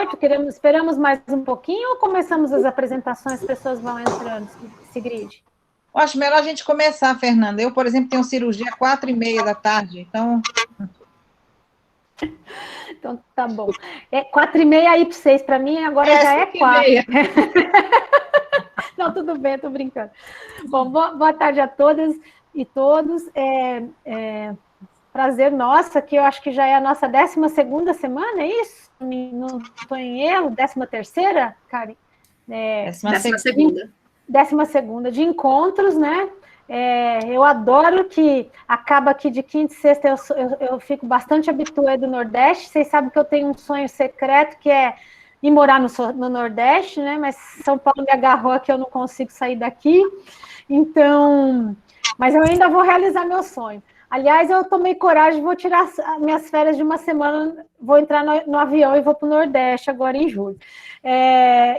18, esperamos mais um pouquinho ou começamos as apresentações, as pessoas vão entrando, Sigrid? Eu acho melhor a gente começar, Fernanda. Eu, por exemplo, tenho cirurgia às 4h30 da tarde, então... Então, tá bom. 4h30 aí para vocês, para mim agora já é 4. Não, tudo bem, estou brincando. Bom, boa tarde a todas e todos. Prazer nosso, que eu acho que já é a nossa 12ª semana, é isso? Não estou em erro? 13ª, Karen? 12ª. 12ª de encontros, né? Eu adoro que acaba aqui de quinta e sexta, eu fico bastante habituada do Nordeste. Vocês sabem que eu tenho um sonho secreto, que é ir morar no Nordeste, né? Mas São Paulo me agarrou aqui, eu não consigo sair daqui. Então, mas eu ainda vou realizar meu sonho. Aliás, eu tomei coragem, vou tirar minhas férias de uma semana, vou entrar no avião e vou para o Nordeste agora em julho.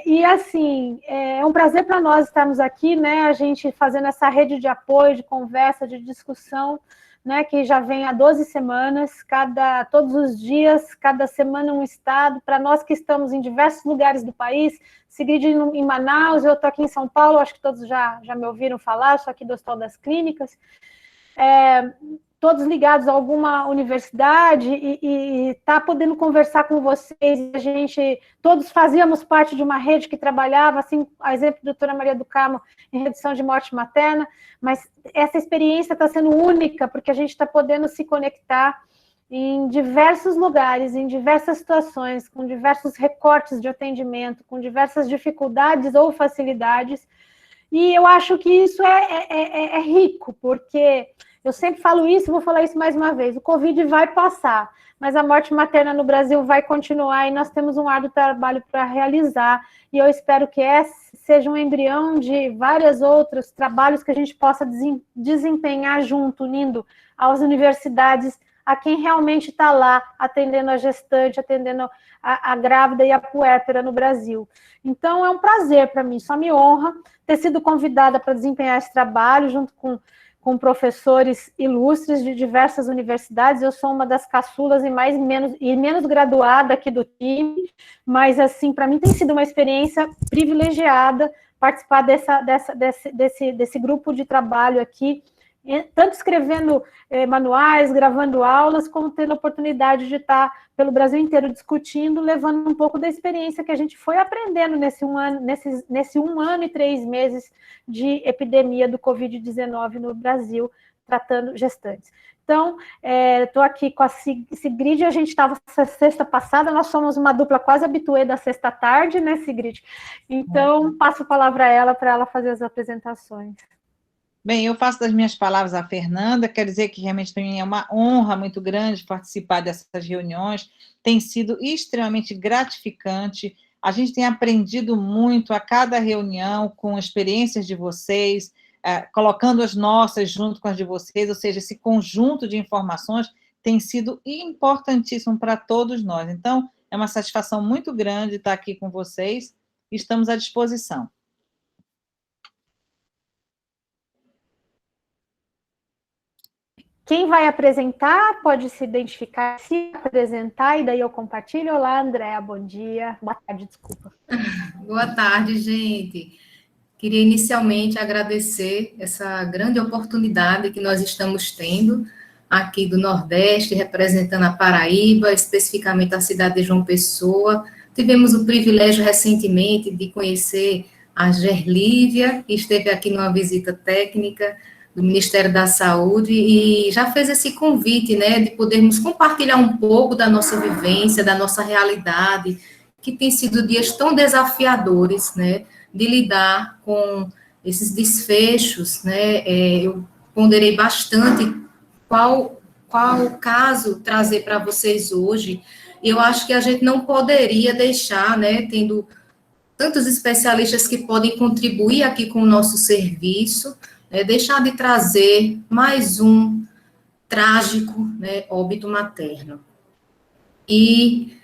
E assim, é um prazer para nós estarmos aqui, né? A gente fazendo essa rede de apoio, de conversa, de discussão, né? Que já vem há 12 semanas, todos os dias, cada semana um estado. Para nós que estamos em diversos lugares do país, Sigrid em Manaus, eu estou aqui em São Paulo, acho que todos já me ouviram falar, sou aqui do Hospital das Clínicas. Todos ligados a alguma universidade e tá podendo conversar com vocês. A gente, todos fazíamos parte de uma rede que trabalhava, assim, a exemplo da doutora Maria do Carmo, em redução de morte materna, mas essa experiência está sendo única, porque a gente está podendo se conectar em diversos lugares, em diversas situações, com diversos recortes de atendimento, com diversas dificuldades ou facilidades. E eu acho que isso é rico, porque eu sempre falo isso, vou falar isso mais uma vez, o Covid vai passar, mas a morte materna no Brasil vai continuar e nós temos um árduo trabalho para realizar, e eu espero que esse seja um embrião de vários outros trabalhos que a gente possa desempenhar junto, unindo às universidades, a quem realmente está lá, atendendo a gestante, atendendo a grávida e a puérpera no Brasil. Então, é um prazer para mim, só me honra ter sido convidada para desempenhar esse trabalho, junto com professores ilustres de diversas universidades. Eu sou uma das caçulas e menos graduada aqui do time, mas, assim, para mim tem sido uma experiência privilegiada participar desse grupo de trabalho aqui, tanto escrevendo manuais, gravando aulas, como tendo a oportunidade de estar pelo Brasil inteiro discutindo, levando um pouco da experiência que a gente foi aprendendo nesse 1 ano e 3 meses de epidemia do Covid-19 no Brasil, tratando gestantes. Então, estou aqui com a Sigrid, a gente estava sexta passada, nós somos uma dupla quase habituê da sexta-tarde, né, Sigrid? Então, passo a palavra a ela para ela fazer as apresentações. Bem, eu faço das minhas palavras a Fernanda, quero dizer que realmente para mim é uma honra muito grande participar dessas reuniões, tem sido extremamente gratificante, a gente tem aprendido muito a cada reunião com experiências de vocês, colocando as nossas junto com as de vocês, ou seja, esse conjunto de informações tem sido importantíssimo para todos nós. Então, é uma satisfação muito grande estar aqui com vocês, estamos à disposição. Quem vai apresentar pode se identificar, se apresentar, e daí eu compartilho. Olá, Andréa, bom dia. Boa tarde, desculpa. Boa tarde, gente. Queria inicialmente agradecer essa grande oportunidade que nós estamos tendo aqui do Nordeste, representando a Paraíba, especificamente a cidade de João Pessoa. Tivemos o privilégio recentemente de conhecer a Gerlívia, que esteve aqui numa visita técnica do Ministério da Saúde, e já fez esse convite, né, de podermos compartilhar um pouco da nossa vivência, da nossa realidade, que tem sido dias tão desafiadores, né, de lidar com esses desfechos, né, eu ponderei bastante qual caso trazer para vocês hoje. Eu acho que a gente não poderia deixar, né, tendo tantos especialistas que podem contribuir aqui com o nosso serviço, deixar de trazer mais um trágico, né, óbito materno. E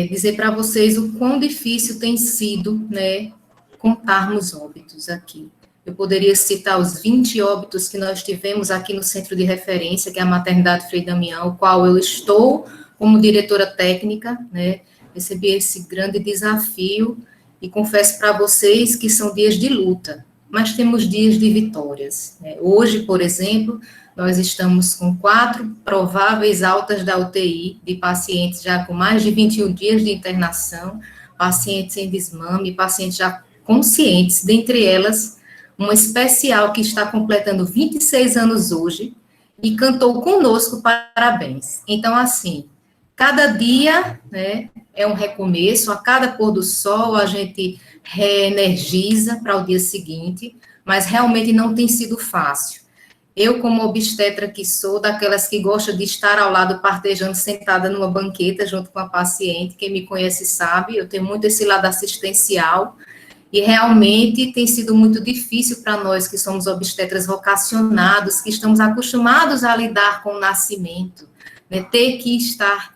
dizer para vocês o quão difícil tem sido, né, contarmos óbitos aqui. Eu poderia citar os 20 óbitos que nós tivemos aqui no Centro de Referência, que é a Maternidade Frei Damião, o qual eu estou como diretora técnica, né, recebi esse grande desafio e confesso para vocês que são dias de luta, mas temos dias de vitórias. Hoje, por exemplo, nós estamos com 4 prováveis altas da UTI de pacientes já com mais de 21 dias de internação, pacientes em desmame, pacientes já conscientes, dentre elas, uma especial que está completando 26 anos hoje e cantou conosco parabéns. Então, assim, cada dia, né, é um recomeço, a cada pôr do sol a gente reenergiza para o dia seguinte, mas realmente não tem sido fácil. Eu, como obstetra que sou, daquelas que gosta de estar ao lado partejando, sentada numa banqueta junto com a paciente, quem me conhece sabe, eu tenho muito esse lado assistencial, e realmente tem sido muito difícil para nós que somos obstetras vocacionados, que estamos acostumados a lidar com o nascimento, né, ter que estar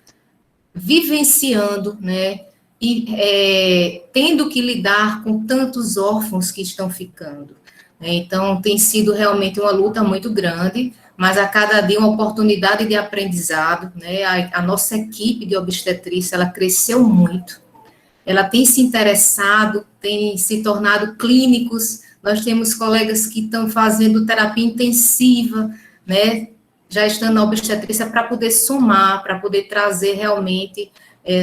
vivenciando, né, e tendo que lidar com tantos órfãos que estão ficando. Então, tem sido realmente uma luta muito grande, mas a cada dia uma oportunidade de aprendizado, né? A nossa equipe de obstetrícia, ela cresceu muito, ela tem se interessado, tem se tornado clínicos, nós temos colegas que estão fazendo terapia intensiva, né? Já estando na obstetrícia para poder somar, para poder trazer realmente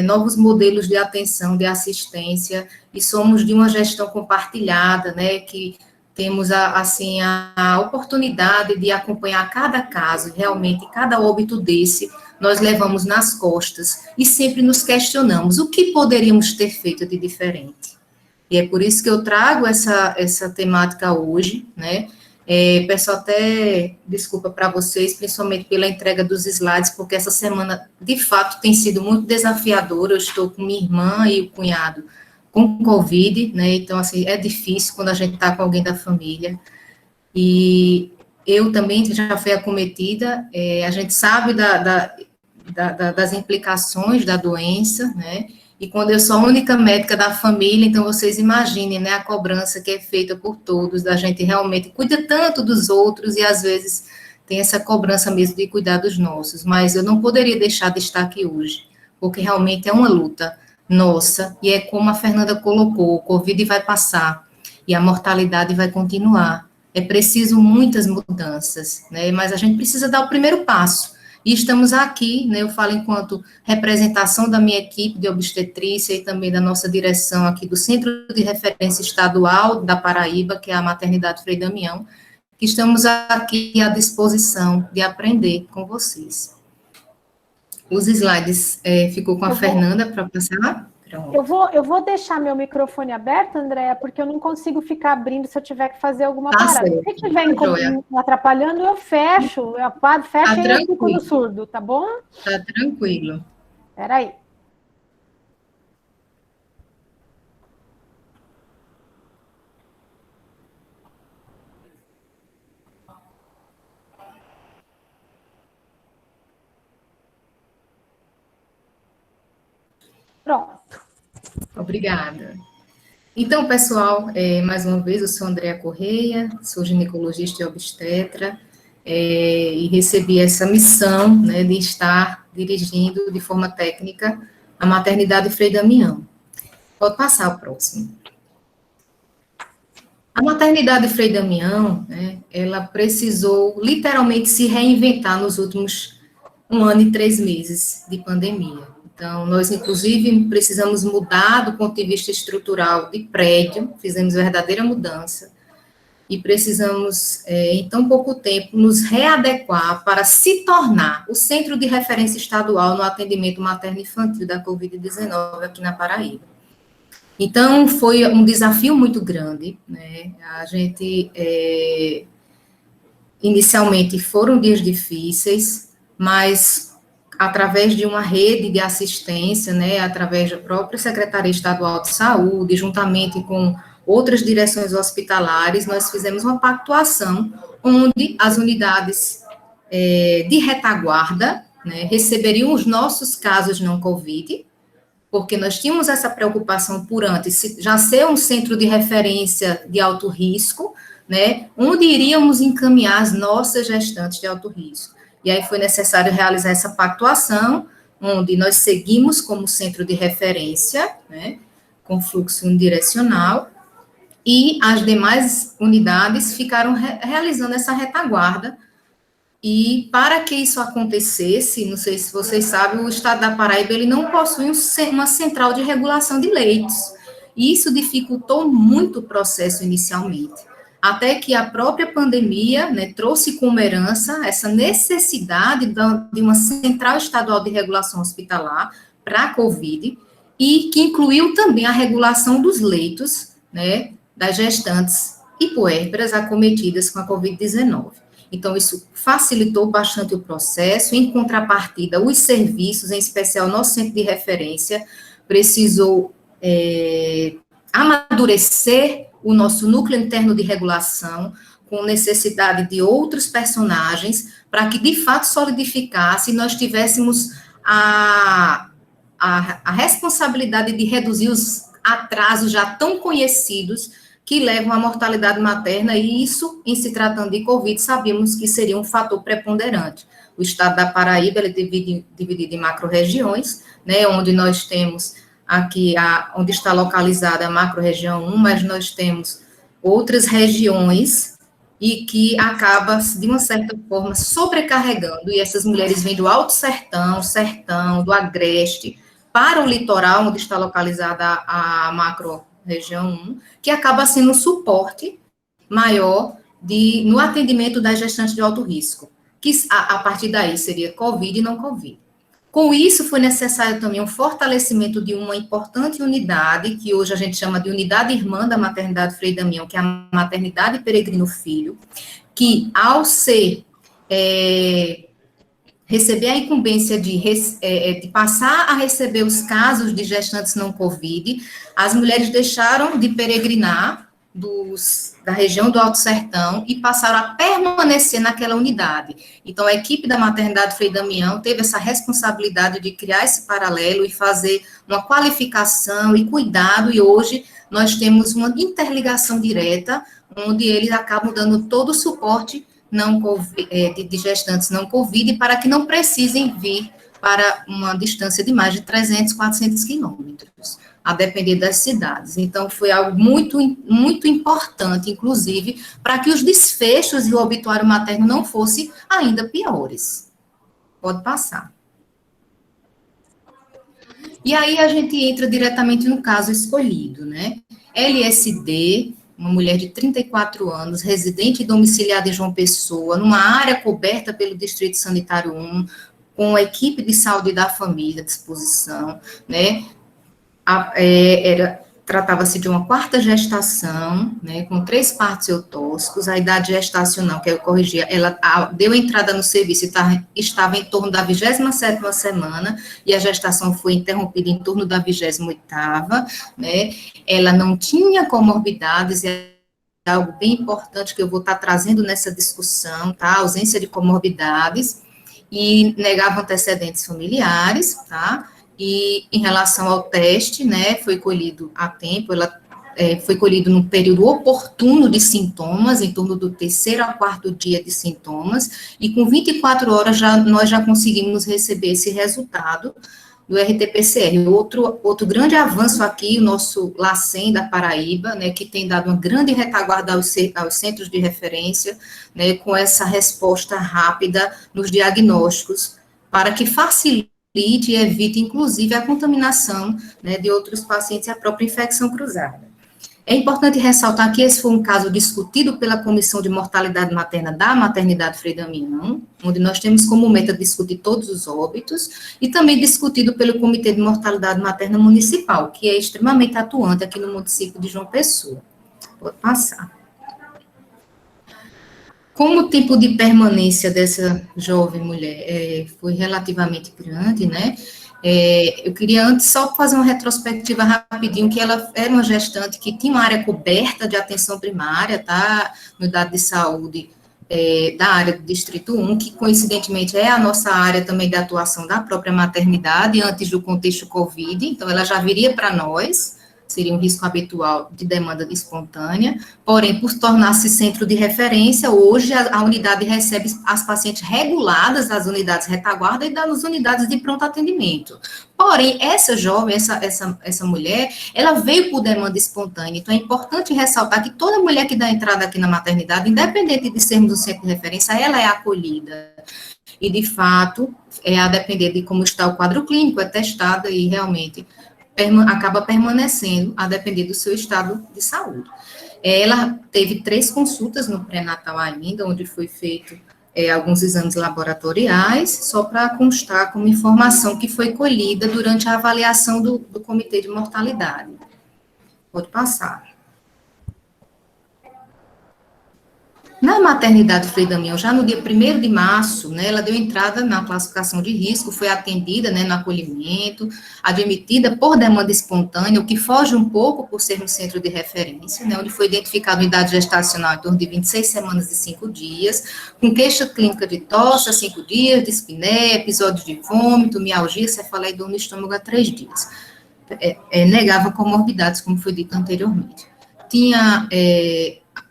novos modelos de atenção, de assistência, e somos de uma gestão compartilhada, né? Que temos, assim, a oportunidade de acompanhar cada caso, realmente, cada óbito desse, nós levamos nas costas e sempre nos questionamos o que poderíamos ter feito de diferente. E é por isso que eu trago essa temática hoje, né? Peço até desculpa para vocês, principalmente pela entrega dos slides, porque essa semana, de fato, tem sido muito desafiadora. Eu estou com minha irmã e o cunhado com Covid, né, então, assim, é difícil quando a gente está com alguém da família, e eu também já fui acometida, a gente sabe das implicações da doença, né, e quando eu sou a única médica da família, então vocês imaginem, né, a cobrança que é feita por todos, da gente realmente cuida tanto dos outros, e às vezes tem essa cobrança mesmo de cuidar dos nossos, mas eu não poderia deixar de estar aqui hoje, porque realmente é uma luta nossa, e é como a Fernanda colocou, o Covid vai passar, e a mortalidade vai continuar. É preciso muitas mudanças, né, mas a gente precisa dar o primeiro passo, e estamos aqui, né, eu falo enquanto representação da minha equipe de obstetrícia e também da nossa direção aqui do Centro de Referência Estadual da Paraíba, que é a Maternidade Frei Damião, que estamos aqui à disposição de aprender com vocês. Os slides ficou com a Fernanda para passar? Eu vou deixar meu microfone aberto, Andréa, porque eu não consigo ficar abrindo se eu tiver que fazer alguma parada. Certo. Se estiver atrapalhando, eu fecho, eu apago, fecho e eu fico no surdo, tá bom? Tá tranquilo. Espera aí. Pronto. Obrigada. Então, pessoal, mais uma vez, eu sou Andréa Correia, sou ginecologista e obstetra, e recebi essa missão, né, de estar dirigindo de forma técnica a Maternidade Frei Damião. Pode passar o próximo. A Maternidade Frei Damião, né, ela precisou literalmente se reinventar nos últimos 1 ano e 3 meses de pandemia. Então, nós, inclusive, precisamos mudar do ponto de vista estrutural de prédio, fizemos verdadeira mudança, e precisamos, em tão pouco tempo, nos readequar para se tornar o centro de referência estadual no atendimento materno-infantil da Covid-19 aqui na Paraíba. Então, foi um desafio muito grande, né? A gente, inicialmente, foram dias difíceis, mas através de uma rede de assistência, né, através da própria Secretaria Estadual de Saúde, juntamente com outras direções hospitalares, nós fizemos uma pactuação onde as unidades de retaguarda, né, receberiam os nossos casos não Covid, porque nós tínhamos essa preocupação por antes, já ser um centro de referência de alto risco, né, onde iríamos encaminhar as nossas gestantes de alto risco. E aí foi necessário realizar essa pactuação, onde nós seguimos como centro de referência, né, com fluxo unidirecional, e as demais unidades ficaram realizando essa retaguarda. E para que isso acontecesse, não sei se vocês sabem, o estado da Paraíba ele não possui uma central de regulação de leitos. E isso dificultou muito o processo inicialmente. Até que a própria pandemia, né, trouxe como herança essa necessidade de uma central estadual de regulação hospitalar para a COVID, e que incluiu também a regulação dos leitos, né, das gestantes e puérperas acometidas com a COVID-19. Então, isso facilitou bastante o processo. Em contrapartida, os serviços, em especial nosso centro de referência, precisou amadurecer o nosso núcleo interno de regulação, com necessidade de outros personagens, para que, de fato, solidificasse e nós tivéssemos a responsabilidade de reduzir os atrasos já tão conhecidos que levam à mortalidade materna, e isso, em se tratando de Covid, sabíamos que seria um fator preponderante. O estado da Paraíba ele é dividido em macro-regiões, né, onde nós temos aqui, onde está localizada a macro-região 1, mas nós temos outras regiões, e que acaba, de uma certa forma, sobrecarregando, e essas mulheres vêm do Alto Sertão, do Agreste, para o litoral, onde está localizada a macro-região 1, que acaba sendo um suporte maior no atendimento das gestantes de alto risco, que a partir daí seria Covid e não Covid. Com isso, foi necessário também um fortalecimento de uma importante unidade, que hoje a gente chama de unidade irmã da maternidade Frei Damião, que é a maternidade Peregrino Filho, que ao receber a incumbência de passar a receber os casos de gestantes não Covid, as mulheres deixaram de peregrinar da região do Alto Sertão e passaram a permanecer naquela unidade. Então, a equipe da maternidade Frei Damião teve essa responsabilidade de criar esse paralelo e fazer uma qualificação e cuidado, e hoje nós temos uma interligação direta, onde eles acabam dando todo o suporte de gestantes não Covid, para que não precisem vir para uma distância de mais de 300, 400 quilômetros, a depender das cidades. Então, foi algo muito, muito importante, inclusive, para que os desfechos e o obituário materno não fossem ainda piores. Pode passar. E aí a gente entra diretamente no caso escolhido, né? LSD, uma mulher de 34 anos, residente e domiciliada em João Pessoa, numa área coberta pelo Distrito Sanitário 1, com a equipe de saúde da família à disposição, né? Tratava-se de uma quarta gestação, né, com 3 partos eutóxicos. A idade gestacional, que eu corrigi, ela deu entrada no serviço e estava em torno da 27ª semana, e a gestação foi interrompida em torno da 28ª, né, ela não tinha comorbidades, é algo bem importante que eu vou estar trazendo nessa discussão, tá, ausência de comorbidades, e negava antecedentes familiares, tá, e em relação ao teste, né, foi colhido a tempo, foi colhido num período oportuno de sintomas, em torno do 3º a 4º dia de sintomas, e com 24 horas nós já conseguimos receber esse resultado do RT-PCR. Outro grande avanço aqui, o nosso LACEN da Paraíba, né, que tem dado uma grande retaguarda aos centros de referência, né, com essa resposta rápida nos diagnósticos, para que facilite e evite, inclusive, a contaminação, né, de outros pacientes e a própria infecção cruzada. É importante ressaltar que esse foi um caso discutido pela Comissão de Mortalidade Materna da Maternidade Frei Damião, onde nós temos como meta discutir todos os óbitos, e também discutido pelo Comitê de Mortalidade Materna Municipal, que é extremamente atuante aqui no município de João Pessoa. Pode passar. Como o tempo de permanência dessa jovem mulher foi relativamente grande, né? Eu queria antes só fazer uma retrospectiva rapidinho, que ela era uma gestante que tinha uma área coberta de atenção primária, tá? Unidade de saúde da área do Distrito 1, que coincidentemente é a nossa área também de atuação da própria maternidade, antes do contexto Covid, então ela já viria para nós, seria um risco habitual de demanda espontânea, porém, por tornar-se centro de referência, hoje a unidade recebe as pacientes reguladas das unidades retaguarda e das unidades de pronto atendimento. Porém, essa jovem, essa mulher, ela veio por demanda espontânea, então é importante ressaltar que toda mulher que dá entrada aqui na maternidade, independente de sermos um centro de referência, ela é acolhida. E, de fato, a depender de como está o quadro clínico, é testada e realmente acaba permanecendo a depender do seu estado de saúde. Ela teve 3 consultas no pré-natal ainda, onde foi feito alguns exames laboratoriais, só para constar como informação que foi colhida durante a avaliação do Comitê de Mortalidade. Pode passar. Na maternidade Frei Damião, já no dia 1º de março, né, ela deu entrada na classificação de risco, foi atendida, né, no acolhimento, admitida por demanda espontânea, o que foge um pouco por ser um centro de referência, né, onde foi identificada uma idade gestacional em torno de 26 semanas e 5 dias, com queixa clínica de tosse há 5 dias, dispneia, episódios de vômito, mialgia, cefaleia e dor no estômago há 3 dias. Negava comorbidades, como foi dito anteriormente.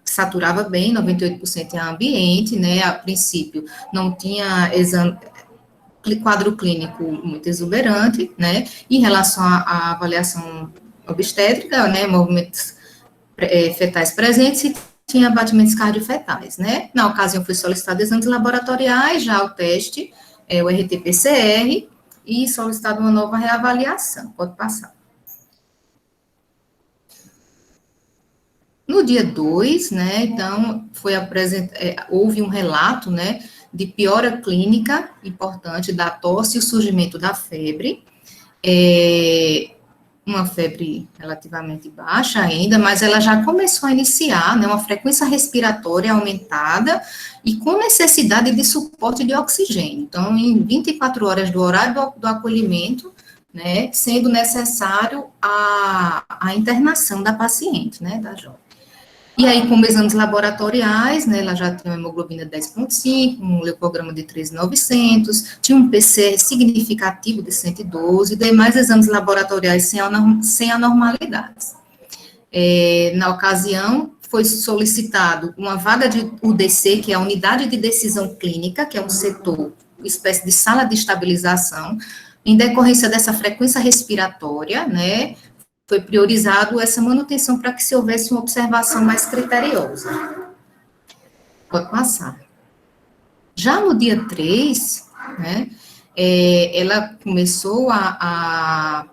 Saturava bem, 98% em ambiente, né, a princípio não tinha quadro clínico muito exuberante, né, em relação à avaliação obstétrica, né, movimentos fetais presentes e tinha batimentos cardiofetais, né, na ocasião foi solicitado exames laboratoriais, já o teste, o RT-PCR, e solicitado uma nova reavaliação, pode passar. No dia 2, né, então, houve um relato, né, de piora clínica importante da tosse e o surgimento da febre, uma febre relativamente baixa ainda, mas ela já começou a iniciar, né, uma frequência respiratória aumentada e com necessidade de suporte de oxigênio. Então, em 24 horas do horário do acolhimento, né, sendo necessário a internação da paciente, né, da jovem. E aí, com exames laboratoriais, né, ela já tinha uma hemoglobina 10,5, um leucograma de 13,900, tinha um PCR significativo de 112, demais exames laboratoriais sem anormalidades. Na ocasião, foi solicitado uma vaga de UDC, que é a Unidade de Decisão Clínica, que é um setor, uma espécie de sala de estabilização, em decorrência dessa frequência respiratória, né, foi priorizado essa manutenção para que se houvesse uma observação mais criteriosa. Pode passar. Já no dia 3, né, ela começou a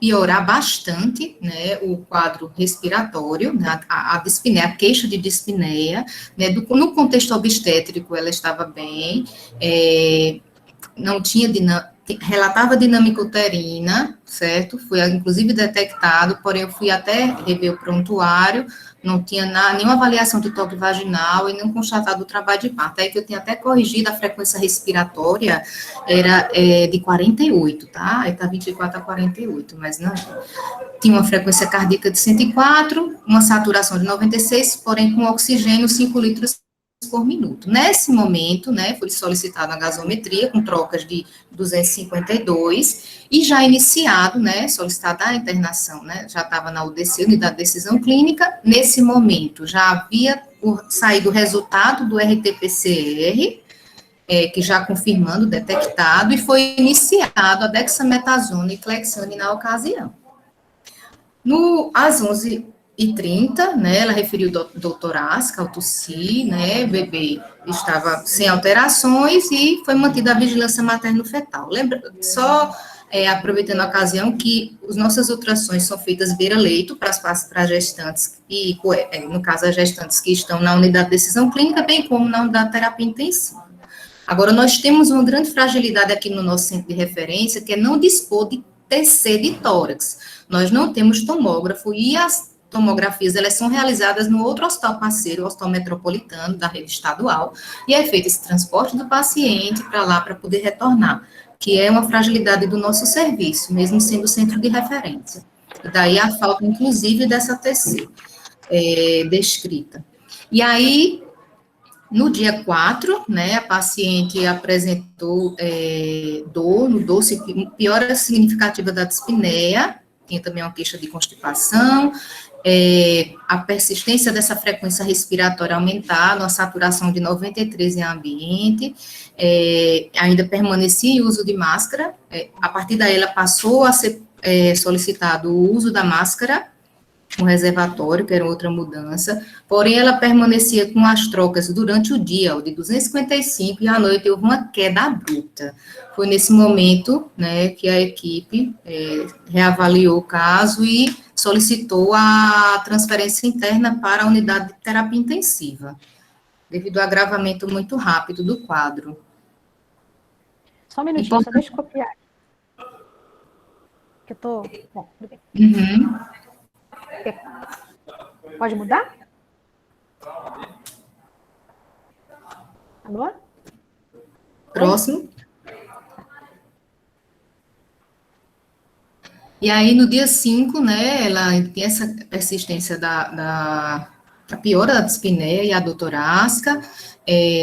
piorar bastante, né, o quadro respiratório, né, a dispneia, a queixa de dispneia, né, no contexto obstétrico ela estava bem, não tinha relatava dinâmica uterina, certo? Foi, inclusive, detectado, porém, eu fui até rever o prontuário, não tinha nenhuma avaliação de toque vaginal e não constatado o trabalho de parto. Aí que eu tinha até corrigido a frequência respiratória, era de 48, tá? Aí tá 24 a 48, mas não. Tinha uma frequência cardíaca de 104, uma saturação de 96, porém, com oxigênio 5 litros por minuto. Nesse momento, né, foi solicitada a gasometria com trocas de 252 e já iniciado, né, solicitada a internação, né, já estava na UDC, Unidade de Decisão Clínica. Nesse momento, já havia saído o resultado do RT-PCR, que já confirmando, detectado, e foi iniciado a dexametasona e clexane na ocasião. Às 11h30, né, ela referiu doutor Asca, ao tossir, né, o bebê estava sem alterações e foi mantida a vigilância materno-fetal. Lembra, só aproveitando a ocasião que as nossas ultrassons são feitas beira-leito para gestantes, e no caso as gestantes que estão na unidade de decisão clínica, bem como na unidade de terapia intensiva. Agora, nós temos uma grande fragilidade aqui no nosso centro de referência, que é não dispor de TC de tórax. Nós não temos tomógrafo e as tomografias, elas são realizadas no outro hospital parceiro, o Hospital Metropolitano, da rede estadual, e é feito esse transporte do paciente para lá, para poder retornar, que é uma fragilidade do nosso serviço, mesmo sendo centro de referência. E daí a falta, inclusive, dessa TC descrita. E aí, no dia 4, né, a paciente apresentou dor no dorso, piora significativa da dispneia, tinha também uma queixa de constipação, a persistência dessa frequência respiratória aumentada, uma saturação de 93 em ambiente, ainda permanecia em uso de máscara, a partir daí ela passou a ser solicitado o uso da máscara, um reservatório, que era outra mudança, porém ela permanecia com as trocas durante o dia, o de 255, e à noite houve uma queda abrupta. Foi nesse momento, né, que a equipe reavaliou o caso e solicitou a transferência interna para a unidade de terapia intensiva, devido ao agravamento muito rápido do quadro. Só um minutinho, só deixa eu copiar. Que eu tô... Bom, tudo bem. Uhum. Pode mudar? Alô? Próximo. E aí, no dia 5, né, ela tem essa persistência da piora da dispneia e a dor torácica.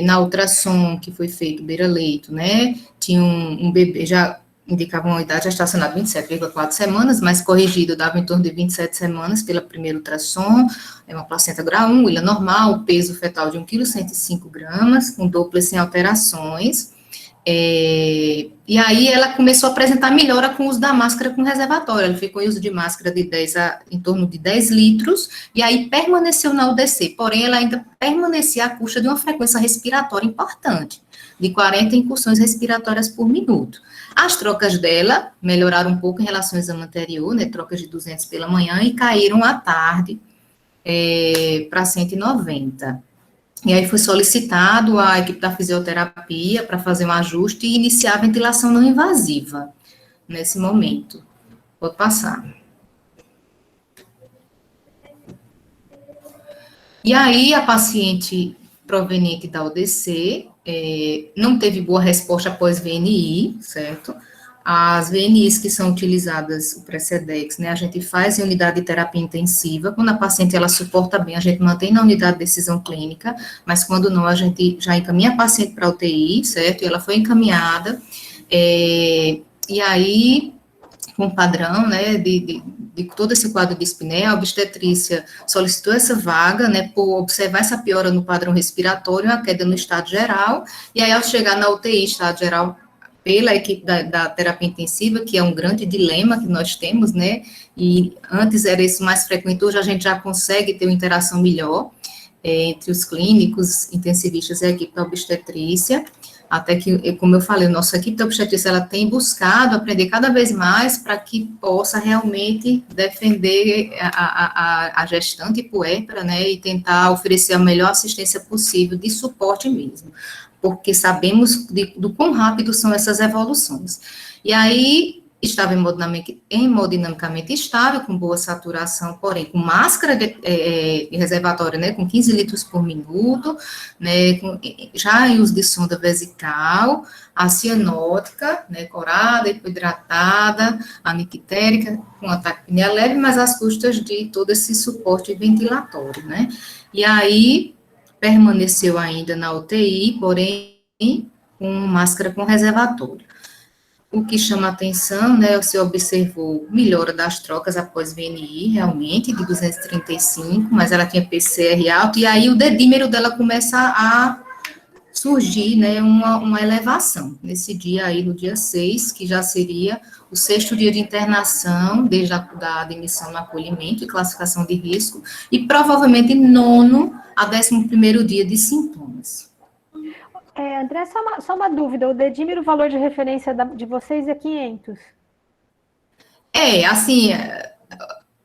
Na ultrassom que foi feito beira-leito, né, tinha um bebê, já indicava uma idade gestacional de 27,4 semanas, mas corrigido dava em torno de 27 semanas pela primeira ultrassom, uma placenta grau 1, ilha normal, peso fetal de 1,105 kg, com Doppler sem alterações. E aí ela começou a apresentar melhora com o uso da máscara com reservatório, ela ficou em uso de máscara de em torno de 10 litros, e aí permaneceu na UDC, porém ela ainda permanecia à custa de uma frequência respiratória importante, de 40 incursões respiratórias por minuto. As trocas dela melhoraram um pouco em relação ao exame anterior, né, trocas de 200 pela manhã, e caíram à tarde para 190. E aí foi solicitado a equipe da fisioterapia para fazer um ajuste e iniciar a ventilação não invasiva nesse momento. Pode passar. E aí a paciente proveniente da UDC não teve boa resposta após VNI, certo? As VNIs que são utilizadas, o Precedex, né, a gente faz em unidade de terapia intensiva, quando a paciente ela suporta bem, a gente mantém na unidade de decisão clínica, mas quando não, a gente já encaminha a paciente para a UTI, certo? E ela foi encaminhada, e aí, com o padrão, né, de todo esse quadro de dispneia, a obstetrícia solicitou essa vaga, né, por observar essa piora no padrão respiratório, a queda no estado geral, e aí ao chegar na UTI, estado geral, pela equipe da terapia intensiva, que é um grande dilema que nós temos, né, e antes era isso mais frequente, hoje a gente já consegue ter uma interação melhor entre os clínicos, intensivistas e a equipe da obstetrícia, até que, como eu falei, a nossa equipe da obstetrícia, ela tem buscado aprender cada vez mais para que possa realmente defender a gestante puérpera, né, e tentar oferecer a melhor assistência possível de suporte mesmo, porque sabemos do quão rápido são essas evoluções. E aí, estava hemodinamicamente estável, com boa saturação, porém, com máscara de reservatório, né, com 15 litros por minuto, né, já em uso de sonda vesical, a cianótica, né, corada, hipoidratada, a nictérica, com ataque leve, mas às custas de todo esse suporte ventilatório, né. E aí, permaneceu ainda na UTI, porém, com máscara com reservatório. O que chama atenção, né, você observou melhora das trocas após VNI, realmente, de 235, mas ela tinha PCR alto, e aí o dedímero dela começa a surgir, né, uma elevação. Nesse dia aí, no dia 6, que já seria o 6º dia de internação, desde a admissão no acolhimento e classificação de risco, e provavelmente 9º a 11º dia de sintomas. André, só uma dúvida, o dedímero, o valor de referência de vocês é 500? Assim,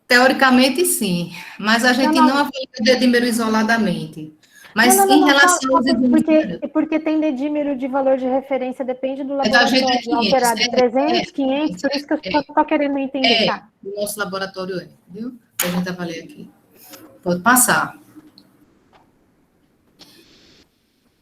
teoricamente sim, mas a gente não avalia o dedímero isoladamente. Mas em relação aos porque tem dedímero de valor de referência, depende do laboratório alterado, 300, 500, por isso que eu estou querendo entender. Tá? O nosso laboratório viu? A gente avalia aqui. Pode passar.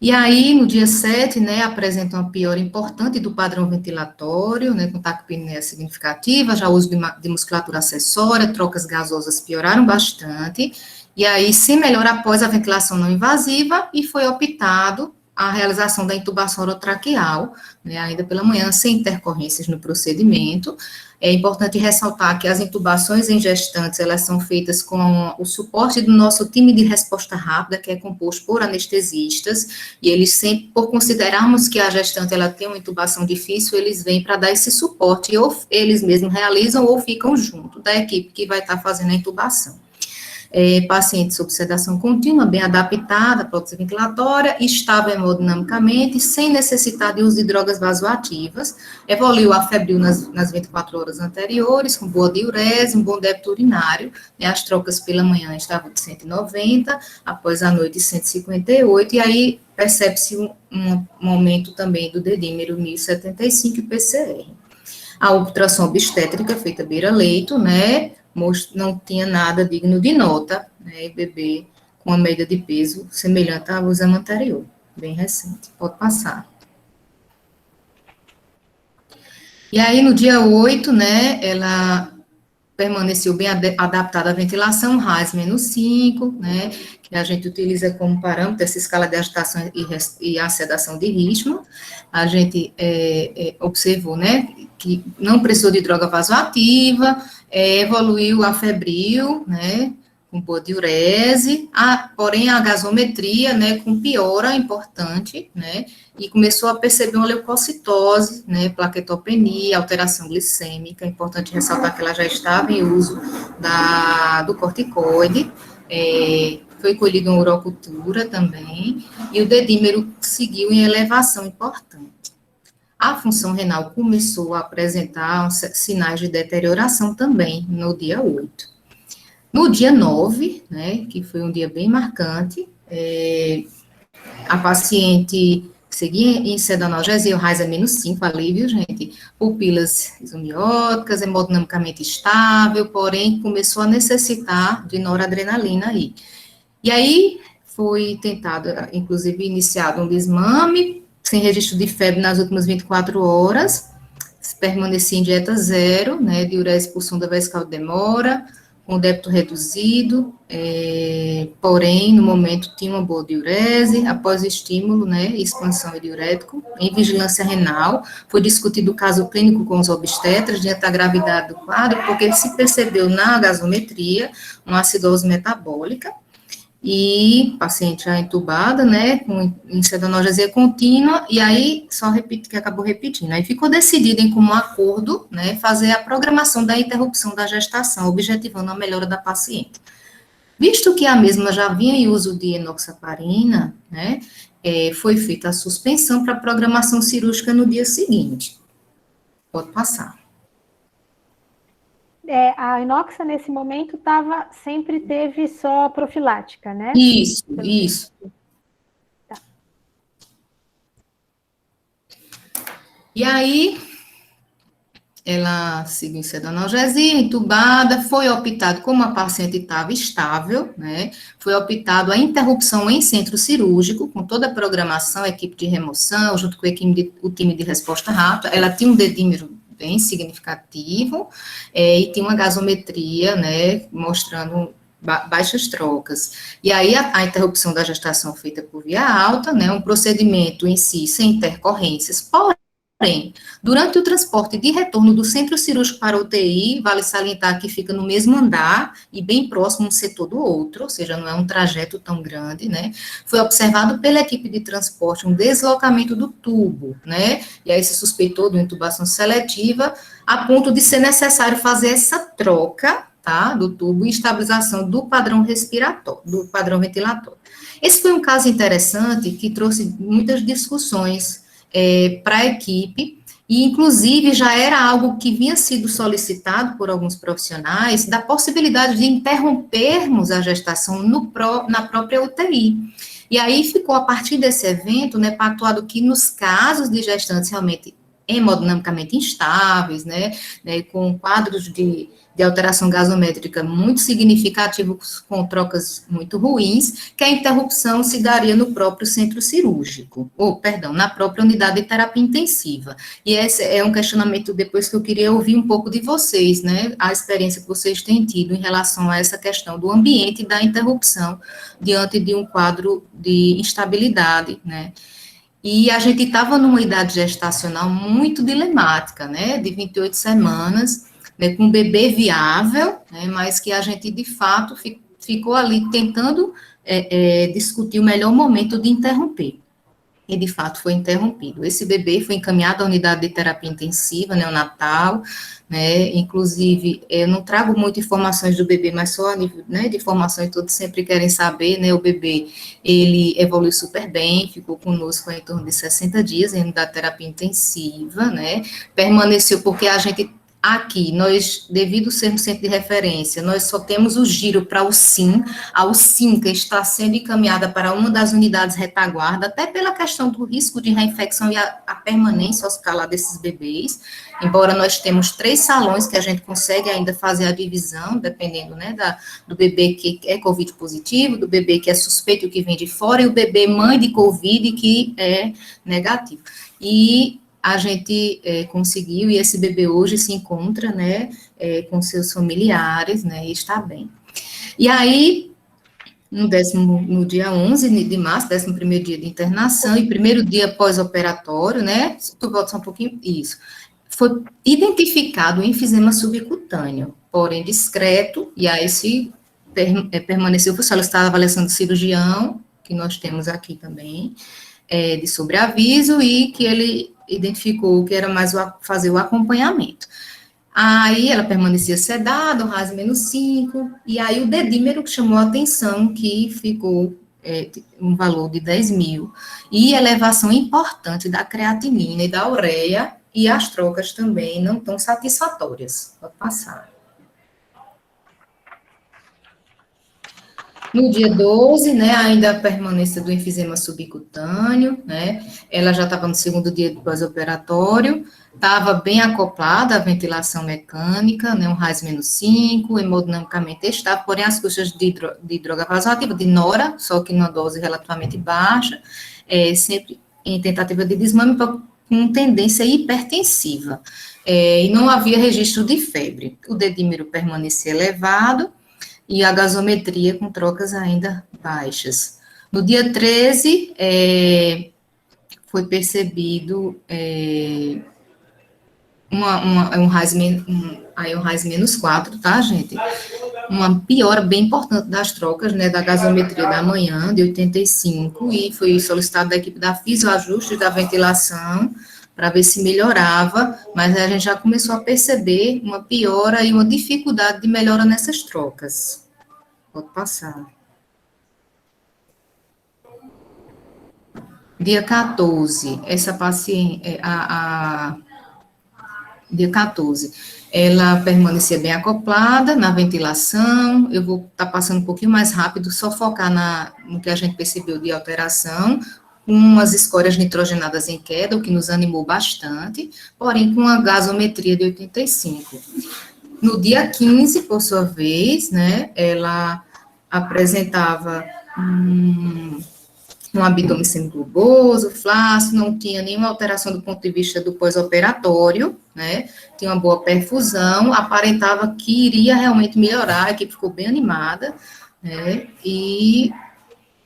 E aí, no dia 7, né, apresenta uma piora importante do padrão ventilatório, né, com taquipneia significativa, já uso de musculatura acessória, trocas gasosas pioraram bastante, e aí se melhora após a ventilação não invasiva, e foi optado a realização da intubação orotraqueal, né, ainda pela manhã, sem intercorrências no procedimento. É importante ressaltar que as intubações em gestantes, elas são feitas com o suporte do nosso time de resposta rápida, que é composto por anestesistas, e eles sempre, por considerarmos que a gestante, ela tem uma intubação difícil, eles vêm para dar esse suporte, ou eles mesmos realizam, ou ficam junto da equipe que vai estar fazendo a intubação. Paciente sob sedação contínua, bem adaptada, prótese ventilatória, estável hemodinamicamente, sem necessidade de uso de drogas vasoativas, evoluiu a febril nas 24 horas anteriores, com boa diurese, um bom débito urinário, né, as trocas pela manhã estavam de 190, após a noite de 158, e aí percebe-se um aumento também do dedímero 1075 e PCR. A ultrassom obstétrica feita beira-leito, né, não tinha nada digno de nota, né, bebê com uma média de peso semelhante ao exame anterior, bem recente, pode passar. E aí, no dia 8, né, ela permaneceu bem adaptada à ventilação, RAS -5, né, que a gente utiliza como parâmetro essa escala de agitação e a sedação de ritmo. A gente observou, né, que não precisou de droga vasoativa, evoluiu a febril, né, com boa diurese, porém a gasometria, né, com piora importante, né, e começou a perceber uma leucocitose, né, plaquetopenia, alteração glicêmica. É importante ressaltar que ela já estava em uso do corticoide, foi colhida uma urocultura também, e o dedímero seguiu em elevação importante. A função renal começou a apresentar sinais de deterioração também no dia 8. No dia 9, né, que foi um dia bem marcante, a paciente seguia em sedanalgesia, o RAIS é -5, alívio, gente, pupilas isomióticas, hemodinamicamente estável, porém começou a necessitar de noradrenalina aí. E aí foi tentado, inclusive, iniciado um desmame, sem registro de febre nas últimas 24 horas, permanecia em dieta zero, né, diurese por sonda vesical demora, com débito reduzido, porém, no momento, tinha uma boa diurese, após o estímulo, né, expansão e diurético, em vigilância renal, foi discutido o caso clínico com os obstetras, diante da gravidade do quadro, porque se percebeu na gasometria uma acidose metabólica, e paciente já entubada, né, com sedanalgesia contínua, e aí só repito que acabou repetindo. Aí ficou decidido em comum acordo, né, fazer a programação da interrupção da gestação, objetivando a melhora da paciente. Visto que a mesma já vinha em uso de enoxaparina, né, foi feita a suspensão para programação cirúrgica no dia seguinte. Pode passar. A inoxa, nesse momento, sempre teve só profilática, né? Isso. Tá. E aí, ela seguiu em sedanalgesia, entubada, foi optado, como a paciente estava estável, né, foi optado a interrupção em centro cirúrgico, com toda a programação, equipe de remoção, junto com o time de resposta rápida. Ela tinha um dedímero bem significativo, e tinha uma gasometria, né, mostrando baixas trocas. E aí, a interrupção da gestação feita por via alta, né, um procedimento em si sem intercorrências, porém, durante o transporte de retorno do centro cirúrgico para a UTI, vale salientar que fica no mesmo andar e bem próximo um setor do outro, ou seja, não é um trajeto tão grande, né? Foi observado pela equipe de transporte um deslocamento do tubo, né? E aí se suspeitou de uma intubação seletiva, a ponto de ser necessário fazer essa troca, tá, do tubo e estabilização do padrão respiratório, do padrão ventilatório. Esse foi um caso interessante que trouxe muitas discussões para a equipe, e inclusive já era algo que vinha sido solicitado por alguns profissionais, da possibilidade de interrompermos a gestação na própria UTI. E aí ficou, a partir desse evento, né, pactuado que nos casos de gestantes realmente hemodinamicamente instáveis, né, com quadros de alteração gasométrica muito significativos, com trocas muito ruins, que a interrupção se daria no próprio centro cirúrgico, na própria unidade de terapia intensiva. E esse é um questionamento depois que eu queria ouvir um pouco de vocês, né, a experiência que vocês têm tido em relação a essa questão do ambiente e da interrupção diante de um quadro de instabilidade, né. E a gente estava numa idade gestacional muito dilemática, né, de 28 semanas, né, com um bebê viável, né, mas que a gente, de fato, ficou ali tentando discutir o melhor momento de interromper. E, de fato, foi interrompido. Esse bebê foi encaminhado à unidade de terapia intensiva, neonatal, né, inclusive, eu não trago muitas informações do bebê, mas só a nível, né, de informações, todos sempre querem saber, né, o bebê, ele evoluiu super bem, ficou conosco em torno de 60 dias em unidade de terapia intensiva, né, permaneceu porque a gente aqui, nós, devido sermos centro de referência, nós só temos o giro para o SIM, a UCINCA está sendo encaminhada para uma das unidades retaguarda, até pela questão do risco de reinfecção e a permanência hospitalar desses bebês, embora nós temos 3 salões que a gente consegue ainda fazer a divisão, dependendo, né, do bebê que é Covid positivo, do bebê que é suspeito que vem de fora, e o bebê mãe de Covid que é negativo. E a gente conseguiu, e esse bebê hoje se encontra, né, com seus familiares, né, e está bem. E aí, no dia 11 de março, 11º dia de internação, e primeiro dia pós-operatório, né, tu volta só um pouquinho, isso, foi identificado o enfisema subcutâneo, porém discreto, e aí se permaneceu, foi solicitada a avaliação do cirurgião, que nós temos aqui também, de sobreaviso, e que ele identificou que era mais fazer o acompanhamento. Aí ela permanecia sedada, o RAS -5, e aí o dedímero que chamou a atenção, que ficou um valor de 10.000, e elevação importante da creatinina e da ureia, e as trocas também não tão satisfatórias. Pode passar. No dia 12, né, ainda a permanência do enfisema subcutâneo, né, ela já estava no 2º dia do pós-operatório, estava bem acoplada à ventilação mecânica, né, um RAS -5, hemodinamicamente estável, porém as custas de droga vasoativa, de nora, só que numa dose relativamente baixa, sempre em tentativa de desmame, com tendência hipertensiva, e não havia registro de febre. O dedímero permanecia elevado, e a gasometria com trocas ainda baixas. No dia 13, foi percebido um RAS -4, tá, gente? Uma piora bem importante das trocas, né, da gasometria da manhã, de 85, e foi solicitado da equipe da fisioajuste da ventilação, para ver se melhorava, mas a gente já começou a perceber uma piora e uma dificuldade de melhora nessas trocas. Pode passar. Dia 14, essa paciente, dia 14, ela permanecia bem acoplada na ventilação, eu vou estar passando um pouquinho mais rápido, só focar no que a gente percebeu de alteração, com as escórias nitrogenadas em queda, o que nos animou bastante, porém com a gasometria de 85. No dia 15, por sua vez, né, ela apresentava um abdômen semigloboso, flácido, não tinha nenhuma alteração do ponto de vista do pós-operatório, né, tinha uma boa perfusão, aparentava que iria realmente melhorar, a equipe ficou bem animada, né, e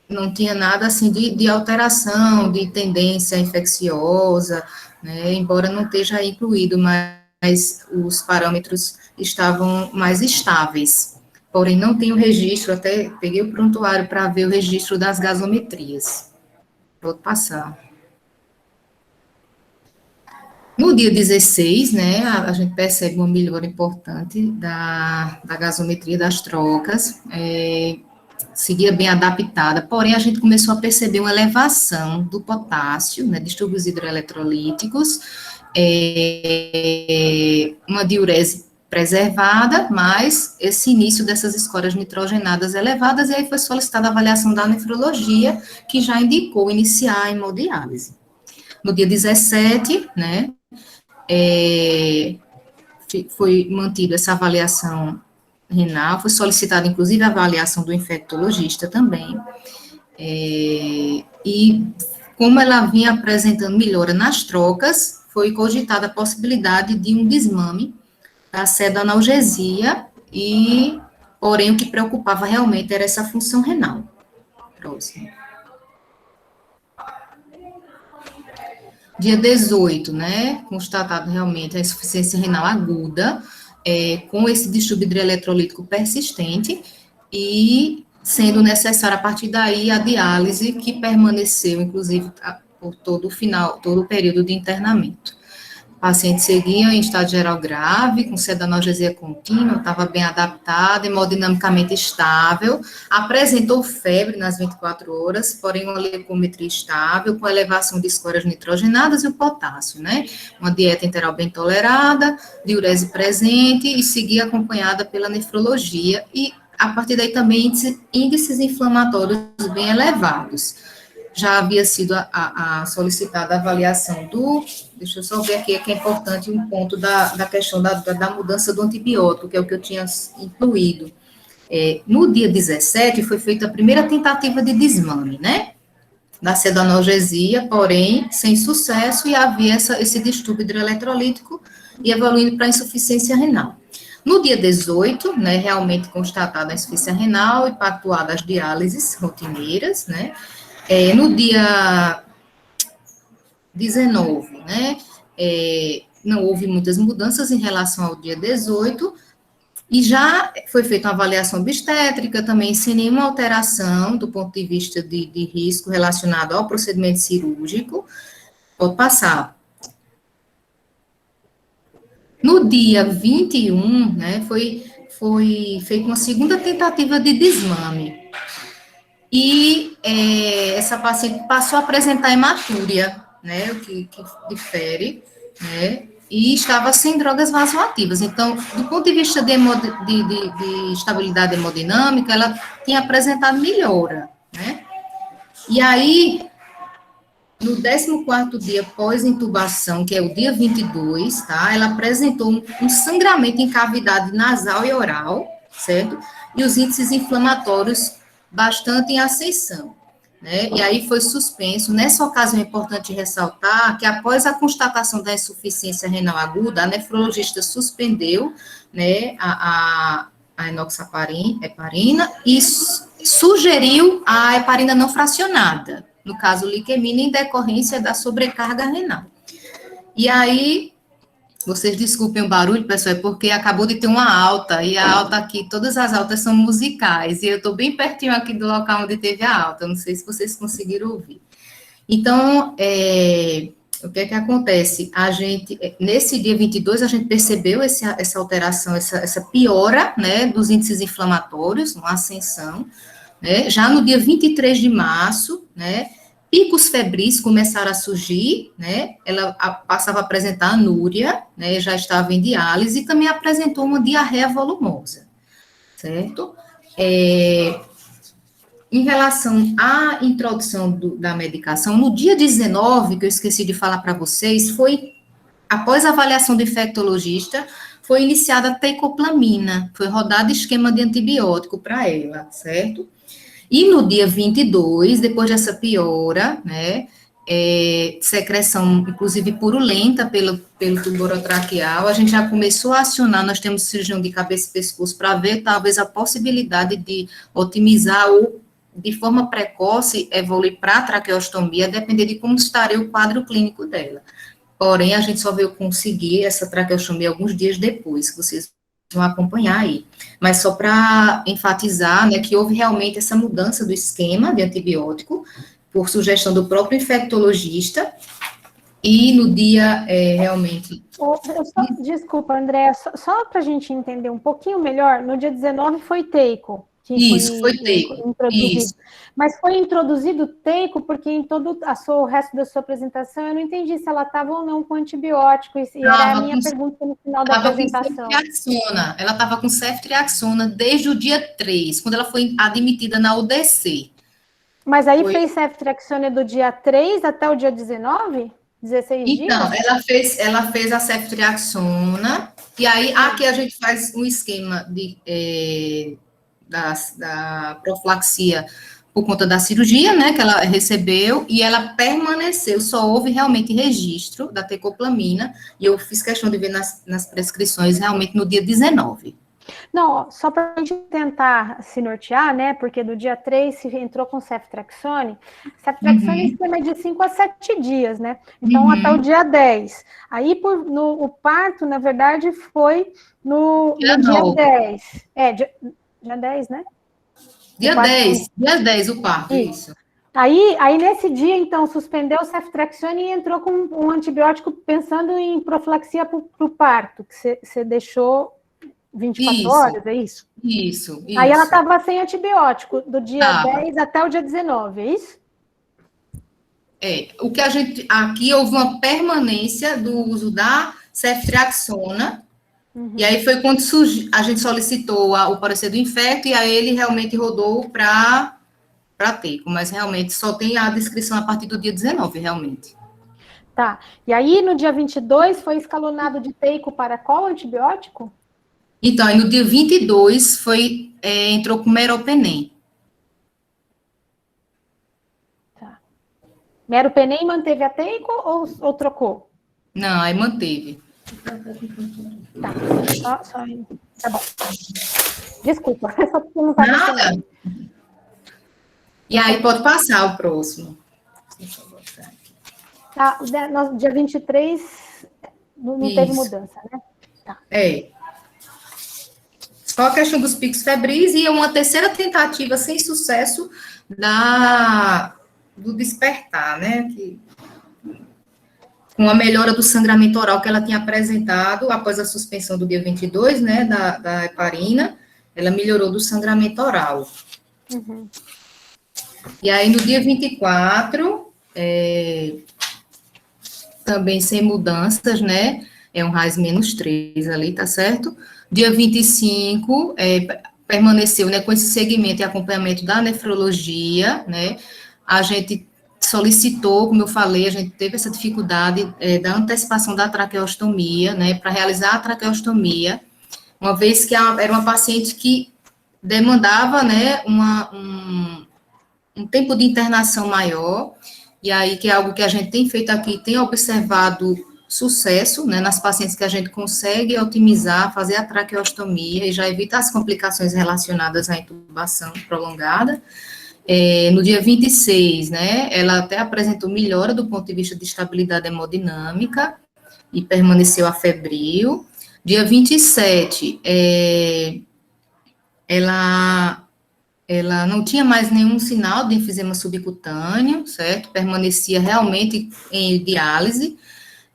não tinha nada, assim, de alteração, de tendência infecciosa, né, embora não esteja incluído, mas os parâmetros estavam mais estáveis. Porém, não tem o registro, até peguei o prontuário para ver o registro das gasometrias. Pode passar. No dia 16, né, a gente percebe uma melhora importante da gasometria das trocas, seguia bem adaptada, porém a gente começou a perceber uma elevação do potássio, né, distúrbios hidroeletrolíticos, uma diurese preservada, mas esse início dessas escórias nitrogenadas elevadas, e aí foi solicitada a avaliação da nefrologia, que já indicou iniciar a hemodiálise. No dia 17, né, foi mantida essa avaliação renal, foi solicitada, inclusive, a avaliação do infectologista também, e como ela vinha apresentando melhora nas trocas, foi cogitada a possibilidade de um desmame da pseudoanalgesia, e, porém, o que preocupava realmente era essa função renal. Próximo. Dia 18, né, constatado realmente a insuficiência renal aguda, com esse distúrbio hidroeletrolítico persistente, e sendo necessária, a partir daí, a diálise, que permaneceu, inclusive, por todo o período de internamento. O paciente seguia em estado geral grave, com sedanalgesia contínua, estava bem adaptado, hemodinamicamente estável, apresentou febre nas 24 horas, porém uma leucometria estável, com elevação de escórias nitrogenadas e o potássio, né? Uma dieta enteral bem tolerada, diurese presente e seguia acompanhada pela nefrologia e, a partir daí, também índices inflamatórios bem elevados. Já havia sido a solicitada a avaliação deixa eu só ver aqui, que é importante um ponto da questão da mudança do antibiótico, que é o que eu tinha incluído. No dia 17, foi feita a primeira tentativa de desmame, né, da sedanalgesia, porém, sem sucesso, e havia esse distúrbio hidroeletrolítico e evoluindo para insuficiência renal. No dia 18, né, realmente constatada a insuficiência renal e pactuadas as diálises rotineiras, né. No dia 19, né, não houve muitas mudanças em relação ao dia 18, e já foi feita uma avaliação obstétrica também, sem nenhuma alteração do ponto de vista de risco relacionado ao procedimento cirúrgico. Pode passar. No dia 21, né, foi feita uma segunda tentativa de desmame. E essa paciente passou a apresentar hematúria, né, o que difere, né, e estava sem drogas vasoativas. Então, do ponto de vista de estabilidade hemodinâmica, ela tinha apresentado melhora, né. E aí, no 14º dia pós-intubação, que é o dia 22, tá, ela apresentou um sangramento em cavidade nasal e oral, certo? E os índices inflamatórios bastante em ascensão, né? E aí foi suspenso. Nessa ocasião é importante ressaltar que após a constatação da insuficiência renal aguda, a nefrologista suspendeu, né, a enoxaparina e sugeriu a heparina não fracionada, no caso liquemina, em decorrência da sobrecarga renal. E aí, vocês desculpem o barulho, pessoal, é porque acabou de ter uma alta, e a alta aqui, todas as altas são musicais, e eu estou bem pertinho aqui do local onde teve a alta, não sei se vocês conseguiram ouvir. Então, o que é que acontece? A gente, nesse dia 22, a gente percebeu essa alteração, essa piora, né, dos índices inflamatórios, uma ascensão, né? Já no dia 23 de março, né, picos febris começaram a surgir, né, ela passava a apresentar anúria, né, já estava em diálise, e também apresentou uma diarreia volumosa, certo? Em relação à introdução da medicação, no dia 19, que eu esqueci de falar para vocês, após a avaliação do infectologista, foi iniciada a tecoplamina, foi rodado esquema de antibiótico para ela, certo? E no dia 22, depois dessa piora, né, secreção, inclusive purulenta pelo tubo orotraqueal, a gente já começou a acionar, nós temos cirurgião de cabeça e pescoço para ver, talvez, a possibilidade de otimizar ou, de forma precoce, evoluir para a traqueostomia, depender de como estaria o quadro clínico dela. Porém, a gente só veio conseguir essa traqueostomia alguns dias depois, que vocês vão acompanhar aí. Mas só para enfatizar, né, que houve realmente essa mudança do esquema de antibiótico, por sugestão do próprio infectologista, e no dia, realmente... Desculpa, André, só para a gente entender um pouquinho melhor, no dia 19 foi teico. Isso, foi teico. Introduzido. Isso. Mas foi introduzido teico, porque em todo o resto da sua apresentação eu não entendi se ela estava ou não com antibiótico, e era a minha pergunta no final da apresentação. Ela estava com ceftriaxona desde o dia 3, quando ela foi admitida na UDC. Mas aí fez ceftriaxona do dia 3 até o dia 19? 16 dias? Então, ela fez a ceftriaxona, e aí aqui a gente faz um esquema da profilaxia por conta da cirurgia, né, que ela recebeu, e ela permaneceu, só houve realmente registro da tecoplamina, e eu fiz questão de ver nas prescrições realmente no dia 19, Não, ó, só para a gente tentar se nortear, né? Porque do dia 3 se entrou com ceftriaxone. Ceftriaxone é esquema de 5 a 7 dias, né? Então, até o dia 10. Aí, o parto, na verdade, foi no dia 10. Dia 10, né? Dia 10 o parto, isso. Aí, nesse dia, então, suspendeu o ceftriaxone e entrou com um antibiótico pensando em profilaxia para o parto, que você deixou 24 horas, é isso? Isso. Aí ela estava sem antibiótico, do dia 10 até o dia 19, é isso? O que a gente... Aqui houve uma permanência do uso da ceftriaxona, e aí foi quando a gente solicitou o parecer do infecto, e aí ele realmente rodou para teico, mas realmente só tem a descrição a partir do dia 19, realmente. Tá, e aí no dia 22 foi escalonado de teico para qual antibiótico? Então, aí no dia 22 entrou com meropenem. Tá. Meropenem manteve a teico ou trocou? Não, aí manteve. Tá, tá bom. Desculpa, só porque não tá Nada. E aí pode passar o próximo. Deixa eu botar aqui. Tá, no dia 23 não teve mudança, né? Tá. Só a questão dos picos febris e uma terceira tentativa sem sucesso do despertar, né? Com a melhora do sangramento oral que ela tinha apresentado após a suspensão do dia 22, né, da heparina, ela melhorou do sangramento oral. E aí, no dia 24, também sem mudanças, né, é um RAIS -3 ali, tá certo? Dia 25, permaneceu, né, com esse segmento e acompanhamento da nefrologia, né, a gente solicitou, como eu falei, a gente teve essa dificuldade da antecipação da traqueostomia, né, para realizar a traqueostomia, uma vez que era uma paciente que demandava, né, um tempo de internação maior, e aí que é algo que a gente tem feito aqui, tem observado sucesso, né, nas pacientes que a gente consegue otimizar, fazer a traqueostomia e já evita as complicações relacionadas à intubação prolongada. No dia 26, né, ela até apresentou melhora do ponto de vista de estabilidade hemodinâmica e permaneceu afebril. Dia 27, ela não tinha mais nenhum sinal de enfisema subcutâneo, certo? Permanecia realmente em diálise,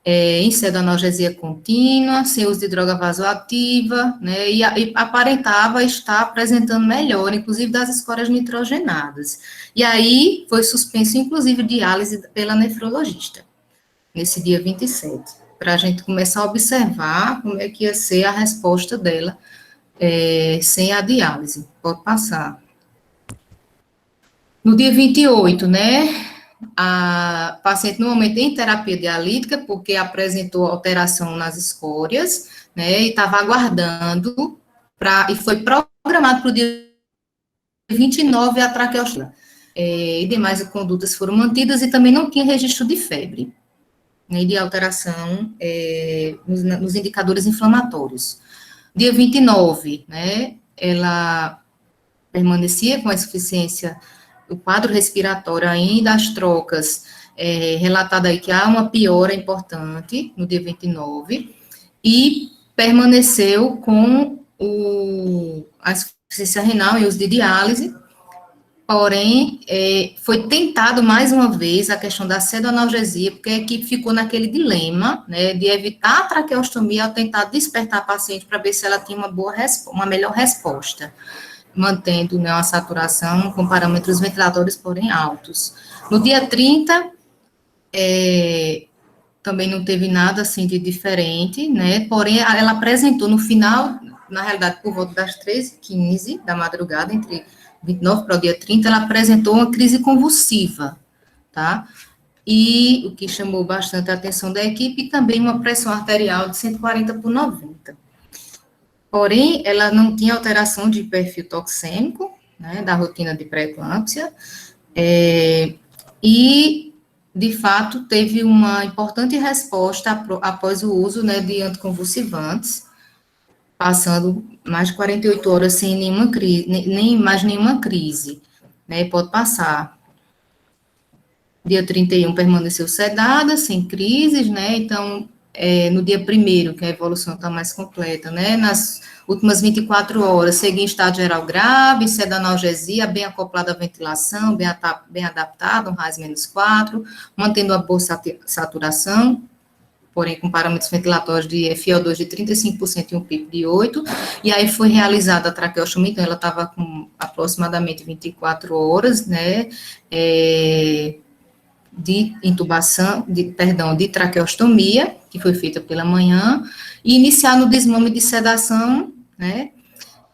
em pseudoanalgesia contínua, sem uso de droga vasoativa, né, e aparentava estar apresentando melhora, inclusive das escórias nitrogenadas. E aí foi suspenso, inclusive, diálise pela nefrologista, nesse dia 27, para a gente começar a observar como é que ia ser a resposta dela sem a diálise. Pode passar. No dia 28, né, a paciente no momento em terapia dialítica, porque apresentou alteração nas escórias, né, e estava aguardando, e foi programado para o dia 29 a traqueostomia. E demais condutas foram mantidas e também não tinha registro de febre, né, de alteração nos indicadores inflamatórios. Dia 29, né, ela permanecia com a insuficiência o quadro respiratório ainda, as trocas, relatado aí que há uma piora importante no dia 29, e permaneceu com a insuficiência renal e uso de diálise, porém, foi tentado mais uma vez a questão da pseudoanalgesia, porque a equipe ficou naquele dilema, né, de evitar a traqueostomia ao tentar despertar a paciente para ver se ela tinha uma melhor resposta, mantendo, né, uma saturação com parâmetros ventiladores, porém altos. No dia 30, também não teve nada, assim, de diferente, né, porém, ela apresentou no final, na realidade, por volta das 13h15 da madrugada, entre 29 para o dia 30, ela apresentou uma crise convulsiva, tá? E o que chamou bastante a atenção da equipe, também uma pressão arterial de 140/90. Porém, ela não tinha alteração de perfil toxêmico, né, da rotina de pré-eclâmpsia, e, de fato, teve uma importante resposta após o uso, né, de anticonvulsivantes, passando mais de 48 horas sem nenhuma crise, nem mais nenhuma crise, né? Pode passar. Dia 31 permaneceu sedada, sem crises, né? Então, no dia 1º, que a evolução está mais completa, né? Nas últimas 24 horas, seguia em estado geral grave, sedanalgesia, bem acoplada à ventilação, bem adaptada, um RAS-4, mantendo a boa saturação, porém com parâmetros ventilatórios de FiO2 de 35% e um PIP de 8, e aí foi realizada a traqueostomia, então ela estava com aproximadamente 24 horas, né, de intubação, de traqueostomia, que foi feita pela manhã, e iniciar no desmame de sedação, né,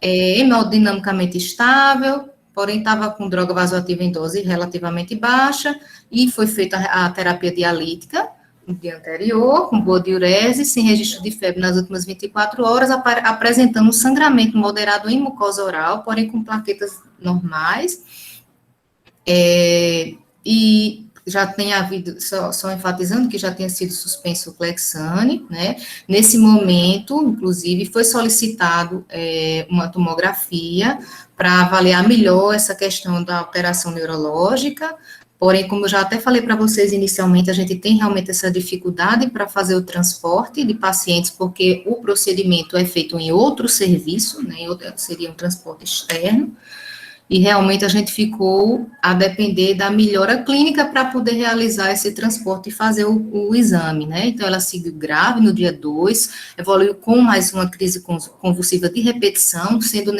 hemodinamicamente estável, porém estava com droga vasoativa em dose relativamente baixa, e foi feita a terapia dialítica no dia anterior, com boa diurese, sem registro de febre nas últimas 24 horas, apresentando um sangramento moderado em mucosa oral, porém com plaquetas normais, e já tem havido, só enfatizando que já tinha sido suspenso o Clexane, né? Nesse momento, inclusive, foi solicitado uma tomografia para avaliar melhor essa questão da alteração neurológica, porém, como eu já até falei para vocês inicialmente, a gente tem realmente essa dificuldade para fazer o transporte de pacientes, porque o procedimento é feito em outro serviço, né? Seria um transporte externo, e realmente a gente ficou a depender da melhora clínica para poder realizar esse transporte e fazer o exame, né? Então, ela seguiu grave no dia 2, evoluiu com mais uma crise convulsiva de repetição, sendo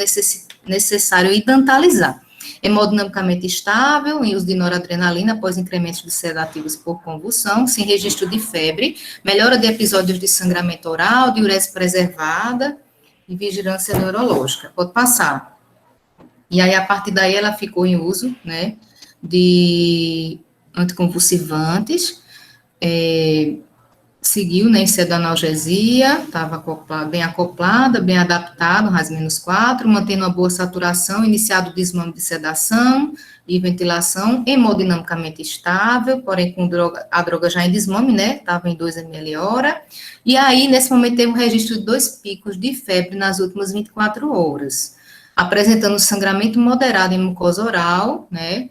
necessário idantalizar. Hemodinamicamente estável, em uso de noradrenalina após incrementos de sedativos por convulsão, sem registro de febre, melhora de episódios de sangramento oral, diurese preservada e vigilância neurológica. Pode passar. E aí, a partir daí, ela ficou em uso, né, de anticonvulsivantes, seguiu, né, em sedanalgesia, estava bem acoplada, bem adaptada, RAS-4, mantendo uma boa saturação, iniciado o desmame de sedação e ventilação, hemodinamicamente estável, porém com a droga já em desmame, né, estava em 2 ml hora, e aí, nesse momento, teve um registro de 2 picos de febre nas últimas 24 horas, apresentando sangramento moderado em mucosa oral, né,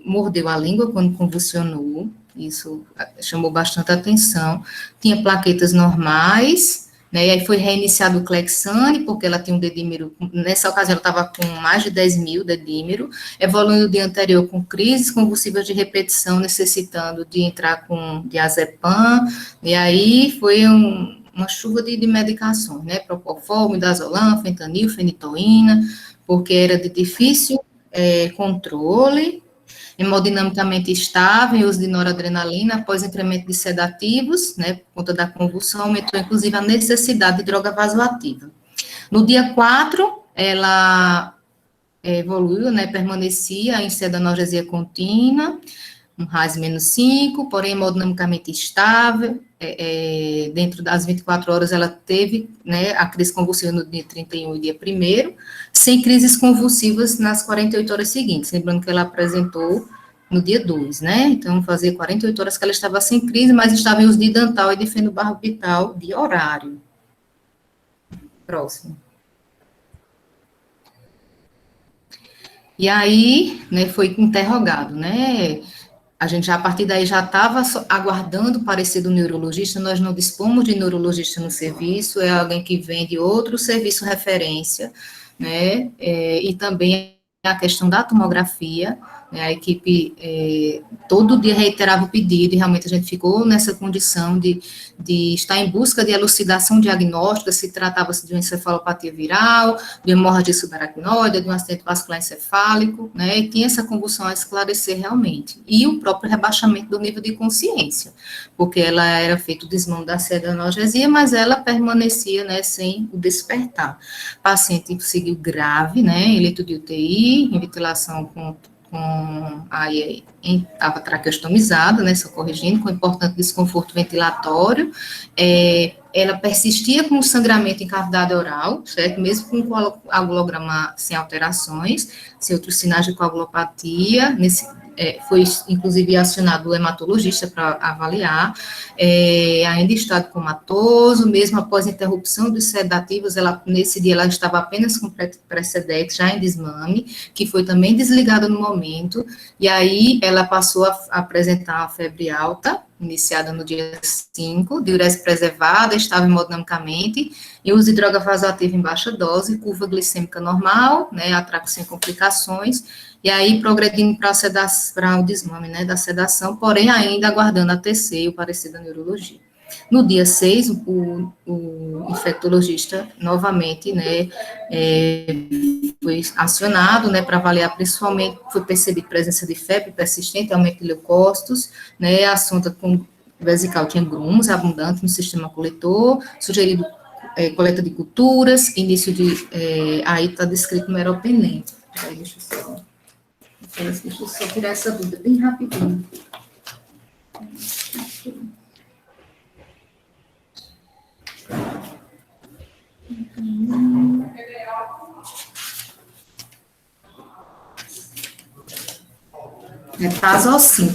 mordeu a língua quando convulsionou, isso chamou bastante atenção, tinha plaquetas normais, né, e aí foi reiniciado o Clexane, porque ela tinha um dedímero, nessa ocasião ela estava com mais de 10.000 dedímero, evoluindo o dia anterior com crises convulsivas de repetição, necessitando de entrar com diazepam, e aí foi uma chuva de medicações, né, propofol, midazolam, fentanil, fenitoína, porque era de difícil controle, hemodinamicamente estável, uso de noradrenalina após incremento de sedativos, né, por conta da convulsão, aumentou inclusive a necessidade de droga vasoativa. No dia 4, ela evoluiu, né, permanecia em sedanalgesia contínua, um RAS-5, porém hemodinamicamente estável, dentro das 24 horas ela teve, né, a crise convulsiva no dia 31 e dia 1º, sem crises convulsivas nas 48 horas seguintes, lembrando que ela apresentou no dia 2, né, então fazia 48 horas que ela estava sem crise, mas estava em uso de Dantal e de fenobarbital de horário. Próximo. E aí, né, foi interrogado, né, a gente já, a partir daí, já estava aguardando o parecer do neurologista, nós não dispomos de neurologista no serviço, é alguém que vem de outro serviço referência, né, e também a questão da tomografia, né, a equipe todo dia reiterava o pedido, e realmente a gente ficou nessa condição de estar em busca de elucidação diagnóstica, se tratava-se de uma encefalopatia viral, de hemorragia subaracnoide, de um acidente vascular encefálico, né, e tinha essa convulsão a esclarecer realmente, e o próprio rebaixamento do nível de consciência, porque ela era feito o desmame da sedanalgesia, mas ela permanecia, né, sem o despertar. O paciente seguiu grave, né, em leito de UTI, em ventilação aí estava traqueostomizada, né, só corrigindo, com importante desconforto ventilatório, ela persistia com sangramento em cavidade oral, certo, mesmo com coagulograma sem alterações, sem outros sinais de coagulopatia, foi inclusive acionado o hematologista para avaliar, ainda em estado comatoso, mesmo após a interrupção dos sedativos, nesse dia ela estava apenas com precedex, já em desmame, que foi também desligada no momento, e aí ela passou a apresentar a febre alta, iniciada no dia 5, diurese preservada, estável hemodinamicamente, e uso de droga vasoativa em baixa dose, curva glicêmica normal, né, atraco sem complicações, e aí progredindo para o desmame, né, da sedação, porém ainda aguardando a TC e o parecer da neurologia. No dia 6, o infectologista novamente, né, foi acionado, né, para avaliar principalmente, foi percebido presença de febre persistente, aumento de leucócitos, né, a sonda com vesical tinha grumos abundantes no sistema coletor, sugerido coleta de culturas, início de, aí está descrito no meropenem. Aí deixa eu só tirar essa dúvida bem rapidinho. Tazocin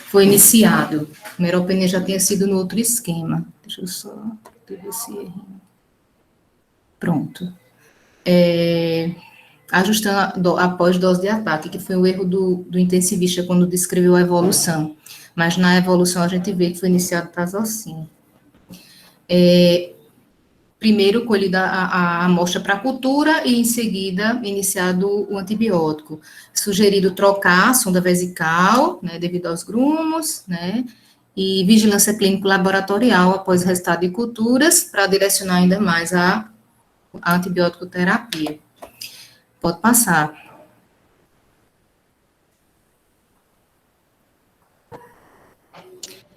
foi iniciado. O meropenem já tinha sido no outro esquema. Deixa eu só ver esse errinho. Pronto. Ajustando após dose de ataque, que foi o erro do intensivista quando descreveu a evolução. Mas na evolução a gente vê que foi iniciado Tazocin. Primeiro colhida a amostra para cultura e, em seguida, iniciado o antibiótico. Sugerido trocar a sonda vesical, né, devido aos grumos, né, e vigilância clínico-laboratorial após o resultado de culturas, para direcionar ainda mais a antibiótico terapia. Pode passar.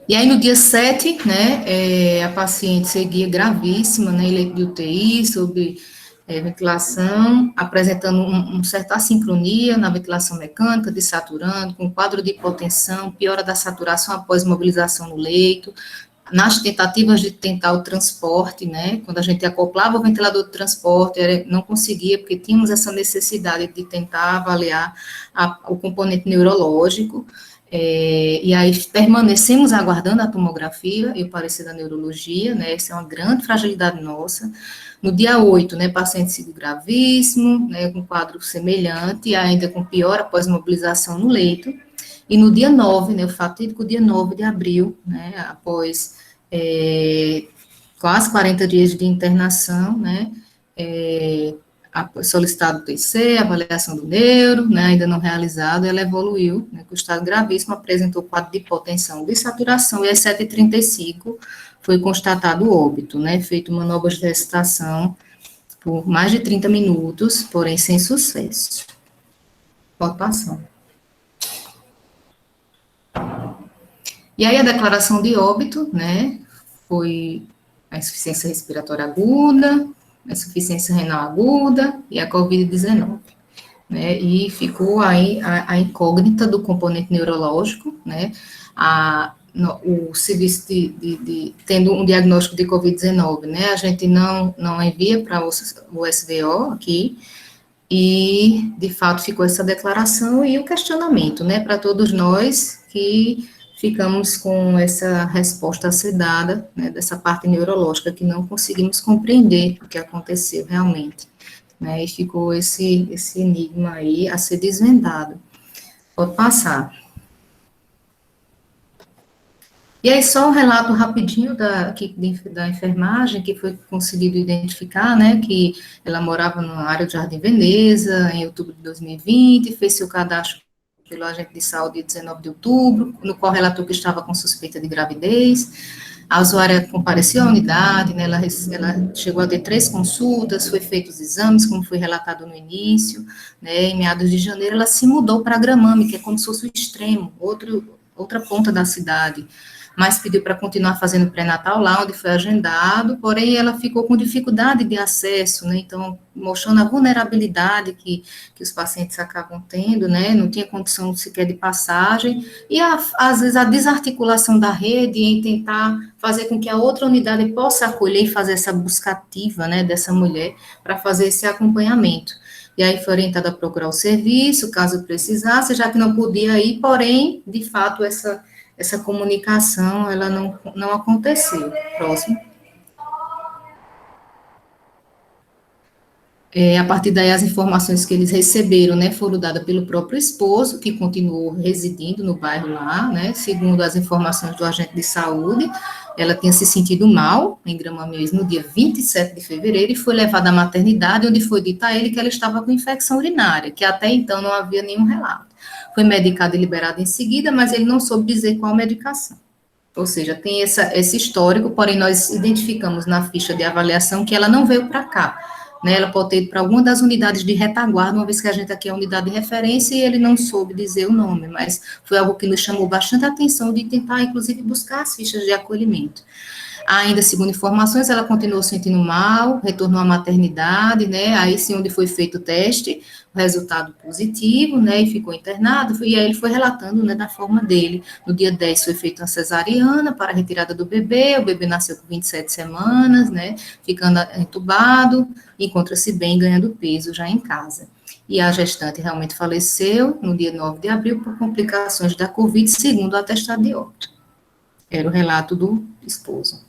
E aí, no dia 7, né, a paciente seguia gravíssima, né, em leito de UTI, sob ventilação, apresentando uma certa assincronia na ventilação mecânica, desaturando, com quadro de hipotensão, piora da saturação após mobilização no leito, nas tentativas de tentar o transporte, né, quando a gente acoplava o ventilador de transporte, não conseguia, porque tínhamos essa necessidade de tentar avaliar o componente neurológico, e aí permanecemos aguardando a tomografia e o parecer da neurologia, né, essa é uma grande fragilidade nossa. No dia 8, né, paciente sido gravíssimo, né, com quadro semelhante, ainda com pior após mobilização no leito. E no dia 9, né, o fatídico dia 9 de abril, né, após quase 40 dias de internação, né, solicitado o TC, avaliação do neuro, né, ainda não realizado, ela evoluiu, né, com estado gravíssimo, apresentou quadro de hipotensão, de saturação, e às 7h35 foi constatado o óbito, né, feito manobras de ressuscitação por mais de 30 minutos, porém sem sucesso. Pode passar. E aí a declaração de óbito, né, foi a insuficiência respiratória aguda, a insuficiência renal aguda e a COVID-19, né, e ficou aí a incógnita do componente neurológico, né, o serviço tendo um diagnóstico de COVID-19, né, a gente não envia para o SVO aqui, e, de fato, ficou essa declaração e o questionamento, né, para todos nós que ficamos com essa resposta a ser dada, né, dessa parte neurológica, que não conseguimos compreender o que aconteceu realmente, né, e ficou esse enigma aí a ser desvendado. Pode passar. E aí, só um relato rapidinho da enfermagem, que foi conseguido identificar, né, que ela morava na área do Jardim Veneza, em outubro de 2020, fez seu cadastro pelo agente de saúde em 19 de outubro, no qual relatou que estava com suspeita de gravidez. A usuária compareceu à unidade, né, ela chegou a ter 3 consultas, foi feitos os exames, como foi relatado no início, né, em meados de janeiro, ela se mudou para Gramame, que é como se fosse o extremo, outra ponta da cidade, mas pediu para continuar fazendo pré-natal lá, onde foi agendado, porém ela ficou com dificuldade de acesso, né, então, mostrando a vulnerabilidade que os pacientes acabam tendo, né, não tinha condição sequer de passagem, e às vezes a desarticulação da rede em tentar fazer com que a outra unidade possa acolher e fazer essa busca ativa, né, dessa mulher, para fazer esse acompanhamento. E aí foi orientada a procurar o serviço, caso precisasse, já que não podia ir, porém, de fato, essa comunicação, ela não aconteceu. Próximo. A partir daí, as informações que eles receberam, né, foram dadas pelo próprio esposo, que continuou residindo no bairro lá, né, segundo as informações do agente de saúde, ela tinha se sentido mal em Grama-Miús no dia 27 de fevereiro e foi levada à maternidade, onde foi dito a ele que ela estava com infecção urinária, que até então não havia nenhum relato. Foi medicada e liberada em seguida, mas ele não soube dizer qual medicação. Ou seja, tem esse histórico, porém nós identificamos na ficha de avaliação que ela não veio para cá, né, ela pode ter ido para alguma das unidades de retaguarda, uma vez que a gente aqui é a unidade de referência e ele não soube dizer o nome, mas foi algo que nos chamou bastante atenção de tentar, inclusive, buscar as fichas de acolhimento. Ainda, segundo informações, ela continuou sentindo mal, retornou à maternidade, né, aí sim onde foi feito o teste, o resultado positivo, né, e ficou internado, e aí ele foi relatando, né, da forma dele. No dia 10 foi feita uma cesariana para a retirada do bebê, o bebê nasceu com 27 semanas, né, ficando entubado, encontra-se bem, ganhando peso já em casa. E a gestante realmente faleceu no dia 9 de abril por complicações da Covid, segundo o atestado de óbito. Era o relato do esposo.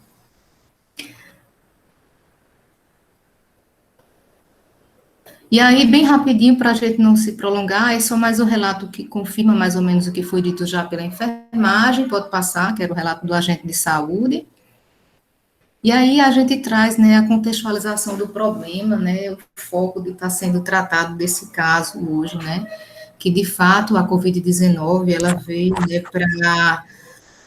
E aí, bem rapidinho, para a gente não se prolongar, é só mais um relato que confirma mais ou menos o que foi dito já pela enfermagem, pode passar, que era o relato do agente de saúde. E aí a gente traz, né, a contextualização do problema, né, o foco de estar sendo tratado desse caso hoje, né, que de fato a Covid-19, ela veio, né, para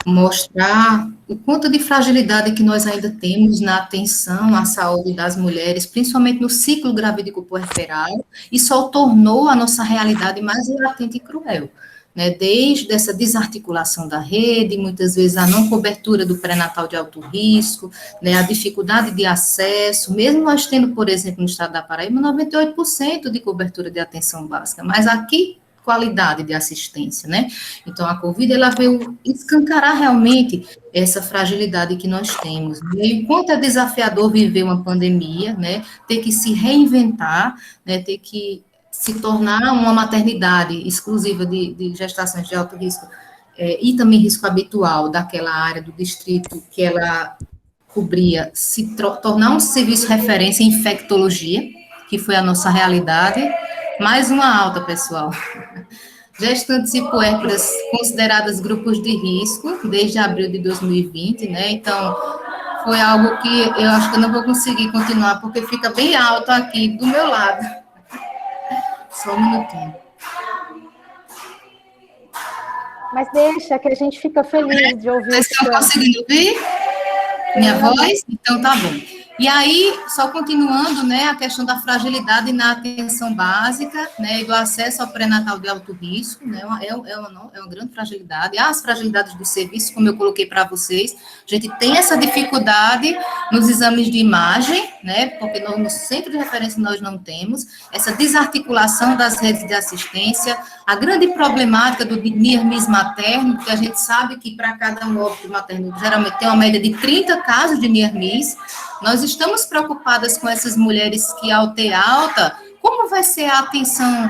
mostrar o quanto de fragilidade que nós ainda temos na atenção à saúde das mulheres, principalmente no ciclo gravídico puerperal, e só tornou a nossa realidade mais latente e cruel, né, desde essa desarticulação da rede, muitas vezes a não cobertura do pré-natal de alto risco, né, a dificuldade de acesso, mesmo nós tendo, por exemplo, no estado da Paraíba, 98% de cobertura de atenção básica, mas aqui qualidade de assistência, né? Então, a Covid, ela veio escancarar realmente essa fragilidade que nós temos. E o quanto é desafiador viver uma pandemia, né? Ter que se reinventar, né? Ter que se tornar uma maternidade exclusiva de gestações de alto risco, e também risco habitual daquela área do distrito que ela cobria, se tornar um serviço de referência em infectologia, que foi a nossa realidade. Mais uma alta, pessoal. Gestantes e puérperas consideradas grupos de risco desde abril de 2020, né? Então, foi algo que eu acho que eu não vou conseguir continuar, porque fica bem alto aqui do meu lado. Só um minutinho. Mas deixa, que a gente fica feliz de ouvir. Vocês estão conseguindo ouvir minha voz? Então, tá bom. E aí, só continuando, né, a questão da fragilidade na atenção básica, né, e do acesso ao pré-natal de alto risco, né, é uma grande fragilidade. As fragilidades do serviço, como eu coloquei para vocês, a gente tem essa dificuldade nos exames de imagem, né, porque no centro de referência nós não temos, essa desarticulação das redes de assistência, a grande problemática do NIRMIS materno, porque a gente sabe que para cada óbito materno, geralmente tem uma média de 30 casos de NIRMIS. Nós estamos preocupadas com essas mulheres que, ao ter alta, como vai ser a atenção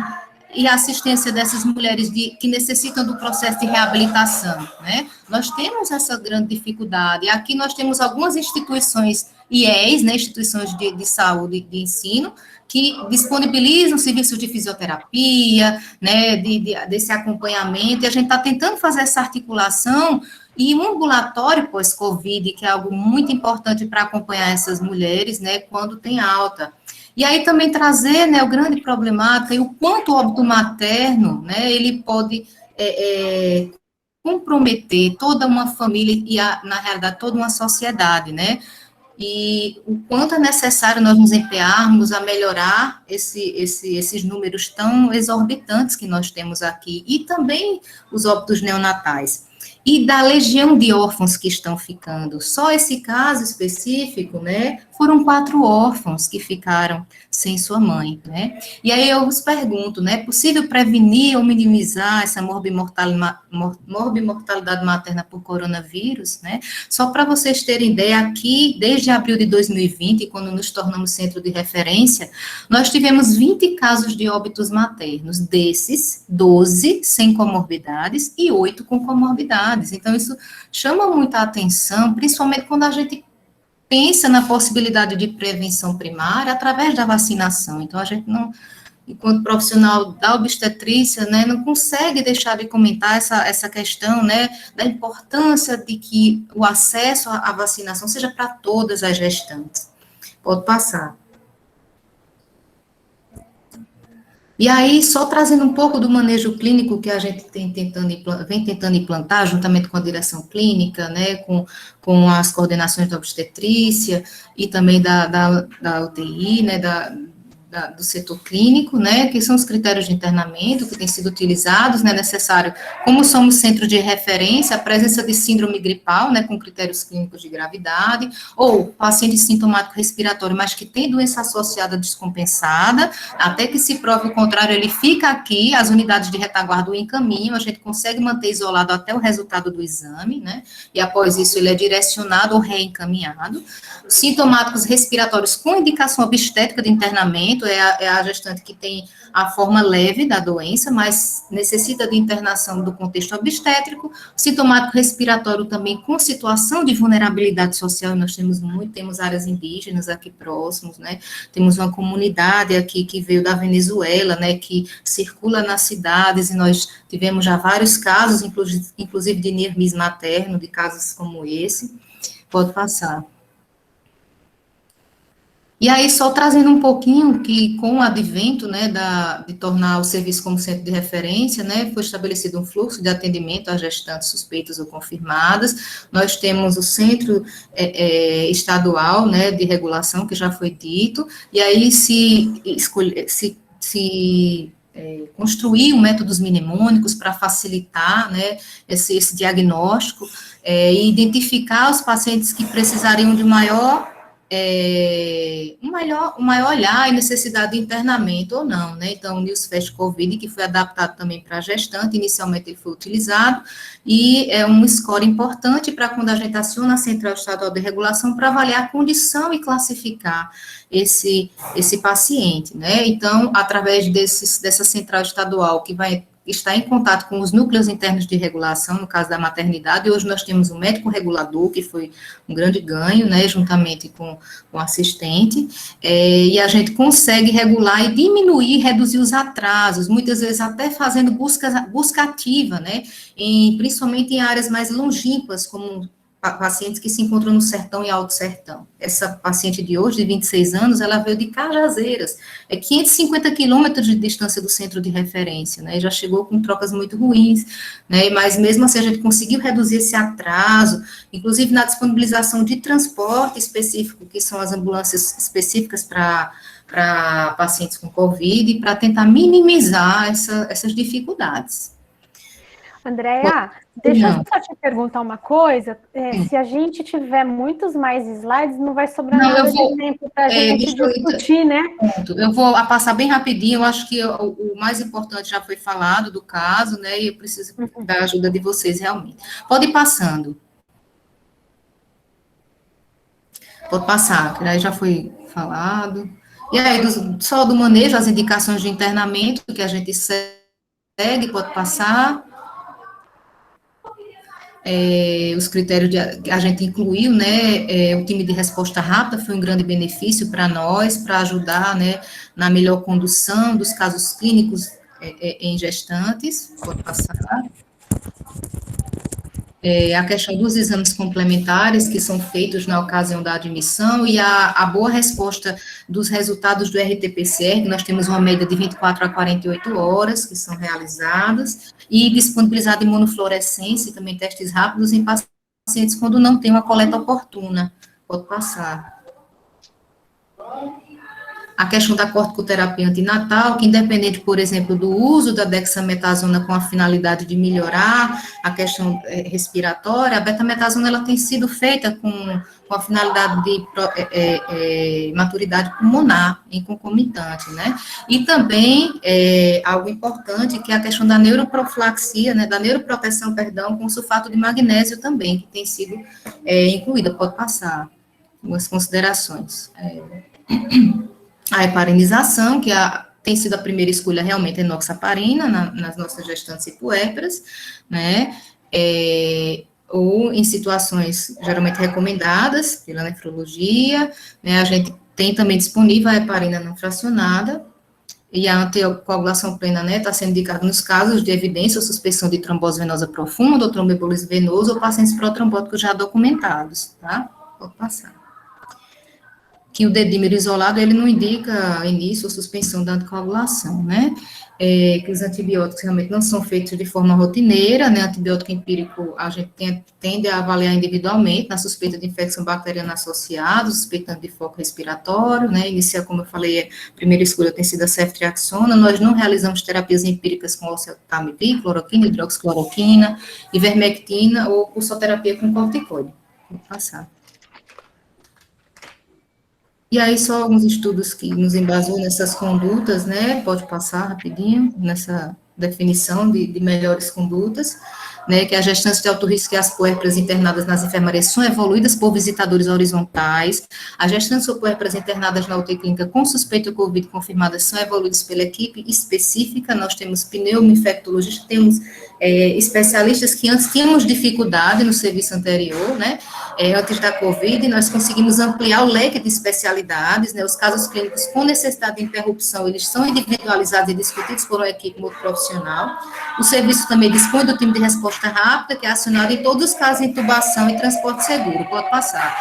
e a assistência dessas mulheres que necessitam do processo de reabilitação, né? Nós temos essa grande dificuldade. Aqui nós temos algumas instituições IES, né, instituições de saúde e de ensino, que disponibilizam serviços de fisioterapia, né, desse acompanhamento, e a gente está tentando fazer essa articulação, e um ambulatório pós-Covid, que é algo muito importante para acompanhar essas mulheres, né, quando tem alta. E aí também trazer, né, o grande problemática e o quanto o óbito materno, né, ele pode comprometer toda uma família e, na realidade, toda uma sociedade, né, e o quanto é necessário nós nos empenharmos a melhorar esses números tão exorbitantes que nós temos aqui, e também os óbitos neonatais. e da legião de órfãos que estão ficando. Só esse caso específico, né, foram 4 órfãos que ficaram sem sua mãe, né? E aí eu vos pergunto, né, é possível prevenir ou minimizar essa morbimortalidade materna por coronavírus, né? Só para vocês terem ideia, aqui, desde abril de 2020, quando nos tornamos centro de referência, nós tivemos 20 casos de óbitos maternos, desses, 12 sem comorbidades e 8 com comorbidades. Então, isso chama muita atenção, principalmente quando a gente pensa na possibilidade de prevenção primária através da vacinação. Então, a gente não, enquanto profissional da obstetrícia, né, não consegue deixar de comentar essa questão, né, da importância de que o acesso à vacinação seja para todas as gestantes. Pode passar. E aí, só trazendo um pouco do manejo clínico que a gente vem tentando implantar, juntamente com a direção clínica, né, com as coordenações da obstetrícia e também da UTI, né, do setor clínico, né, que são os critérios de internamento que têm sido utilizados, né, necessário, como somos centro de referência, a presença de síndrome gripal, né, com critérios clínicos de gravidade, ou paciente sintomático respiratório, mas que tem doença associada descompensada, até que se prove o contrário, ele fica aqui, as unidades de retaguarda o encaminham, a gente consegue manter isolado até o resultado do exame, né, e após isso ele é direcionado ou reencaminhado. Sintomáticos respiratórios com indicação obstétrica de internamento, é a gestante que tem a forma leve da doença, mas necessita de internação do contexto obstétrico, sintomático respiratório também com situação de vulnerabilidade social, nós temos áreas indígenas aqui próximos, né, temos uma comunidade aqui que veio da Venezuela, né, que circula nas cidades, e nós tivemos já vários casos, inclusive de nermis materno, de casos como esse. Pode passar. E aí, só trazendo um pouquinho que, com o advento, né, de tornar o serviço como centro de referência, né, foi estabelecido um fluxo de atendimento a gestantes suspeitas ou confirmadas. Nós temos o centro estadual, né, de regulação, que já foi dito, e aí construir métodos mnemônicos para facilitar, né, esse diagnóstico, e identificar os pacientes que precisariam de um maior olhar e necessidade de internamento ou não, né? Então, o Newsfast Covid, que foi adaptado também para a gestante, inicialmente ele foi utilizado, e é um score importante para quando a gente aciona a Central Estadual de Regulação para avaliar a condição e classificar esse paciente, né? Então, através dessa Central Estadual, que vai está em contato com os núcleos internos de regulação, no caso da maternidade, e hoje nós temos um médico regulador, que foi um grande ganho, né, juntamente com o assistente, e a gente consegue regular e diminuir, reduzir os atrasos, muitas vezes até fazendo busca ativa, né, principalmente em áreas mais longínquas, como pacientes que se encontram no sertão e alto sertão. Essa paciente de hoje, de 26 anos, ela veio de Cajazeiras, 550 quilômetros de distância do centro de referência, né, e já chegou com trocas muito ruins, né, mas mesmo assim a gente conseguiu reduzir esse atraso, inclusive na disponibilização de transporte específico, que são as ambulâncias específicas para pacientes com Covid, para tentar minimizar essas dificuldades. Andréa, deixa eu só te perguntar uma coisa. Se a gente tiver muitos mais slides, não vai sobrar nada de tempo para a gente discutir, né? Eu vou passar bem rapidinho, eu acho que o mais importante já foi falado do caso, né? E eu preciso da ajuda de vocês realmente. Pode ir passando. Pode passar, que aí já foi falado. E aí, só do manejo, as indicações de internamento que a gente segue, pode passar. Os critérios que a gente incluiu, né, o time de resposta rápida foi um grande benefício para nós, para ajudar, né, na melhor condução dos casos clínicos em gestantes, pode passar. A questão dos exames complementares que são feitos na ocasião da admissão e a boa resposta dos resultados do RT-PCR, que nós temos uma média de 24 a 48 horas que são realizadas, e disponibilizada imunofluorescência e também testes rápidos em pacientes quando não tem uma coleta oportuna. Pode passar. a questão da corticoterapia antinatal, que independente, por exemplo, do uso da dexametasona com a finalidade de melhorar a questão respiratória, a betametasona ela tem sido feita com a finalidade de maturidade pulmonar em concomitante, né? E também algo importante, que é a questão da neuroprofilaxia, né, da neuroproteção, perdão, com sulfato de magnésio também, que tem sido incluída, pode passar algumas considerações. A heparinização, que tem sido a primeira escolha realmente, enoxaparina, nas nossas gestantes e puérperas, né, ou em situações geralmente recomendadas pela nefrologia, né, a gente tem também disponível a heparina não fracionada, e a anticoagulação plena, né, está sendo indicada nos casos de evidência ou suspeição de trombose venosa profunda, ou tromboembolismo venoso, ou pacientes protrombóticos já documentados, tá? Pode passar. Que o dedímero isolado, ele não indica início ou suspensão da anticoagulação, né? Que os antibióticos realmente não são feitos de forma rotineira, né? Antibiótico empírico, a gente tende a avaliar individualmente, na suspeita de infecção bacteriana associada, suspeitando de foco respiratório, né? Iniciar, como eu falei, a primeira escolha tem sido a ceftriaxona. Nós não realizamos terapias empíricas com oseltamivir, cloroquina, hidroxicloroquina, ivermectina ou pulsoterapia com corticoide. Vou passar. E aí, só alguns estudos que nos embasou nessas condutas, né, pode passar rapidinho, nessa definição de melhores condutas, né, que as gestantes de alto risco e as puérperas internadas nas enfermarias são evoluídas por visitadores horizontais, as gestantes ou puérperas internadas na UTI clínica com suspeita de Covid confirmada são evoluídas pela equipe específica, nós temos pneumoinfectologistas, temos especialistas que antes tínhamos dificuldade no serviço anterior, né, antes da Covid, nós conseguimos ampliar o leque de especialidades, né, os casos clínicos com necessidade de interrupção, eles são individualizados e discutidos por uma equipe multiprofissional. O serviço também dispõe do time de resposta rápida, que é acionado em todos os casos de intubação e transporte seguro. Pode passar.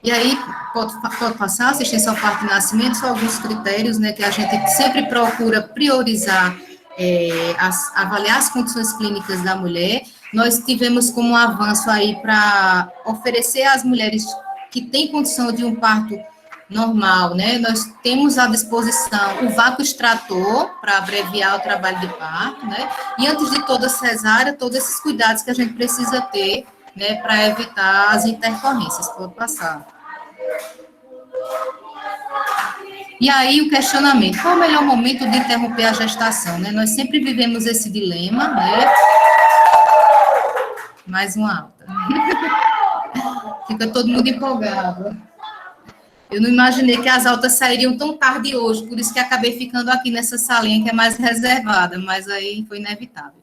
E aí, pode passar, assistência ao parto e nascimento, são alguns critérios, né, que a gente sempre procura priorizar, avaliar as condições clínicas da mulher. Nós tivemos como avanço aí para oferecer às mulheres que têm condição de um parto normal, né, nós temos à disposição o vácuo extrator para abreviar o trabalho de parto, né, e antes de toda cesárea, todos esses cuidados que a gente precisa ter, né, para evitar as intercorrências. Pode passar. E aí, o questionamento, qual é o melhor momento de interromper a gestação, né, nós sempre vivemos esse dilema, né, mais uma alta. Fica todo mundo empolgado. Eu não imaginei que as altas sairiam tão tarde hoje, por isso que acabei ficando aqui nessa salinha que é mais reservada, mas aí foi inevitável.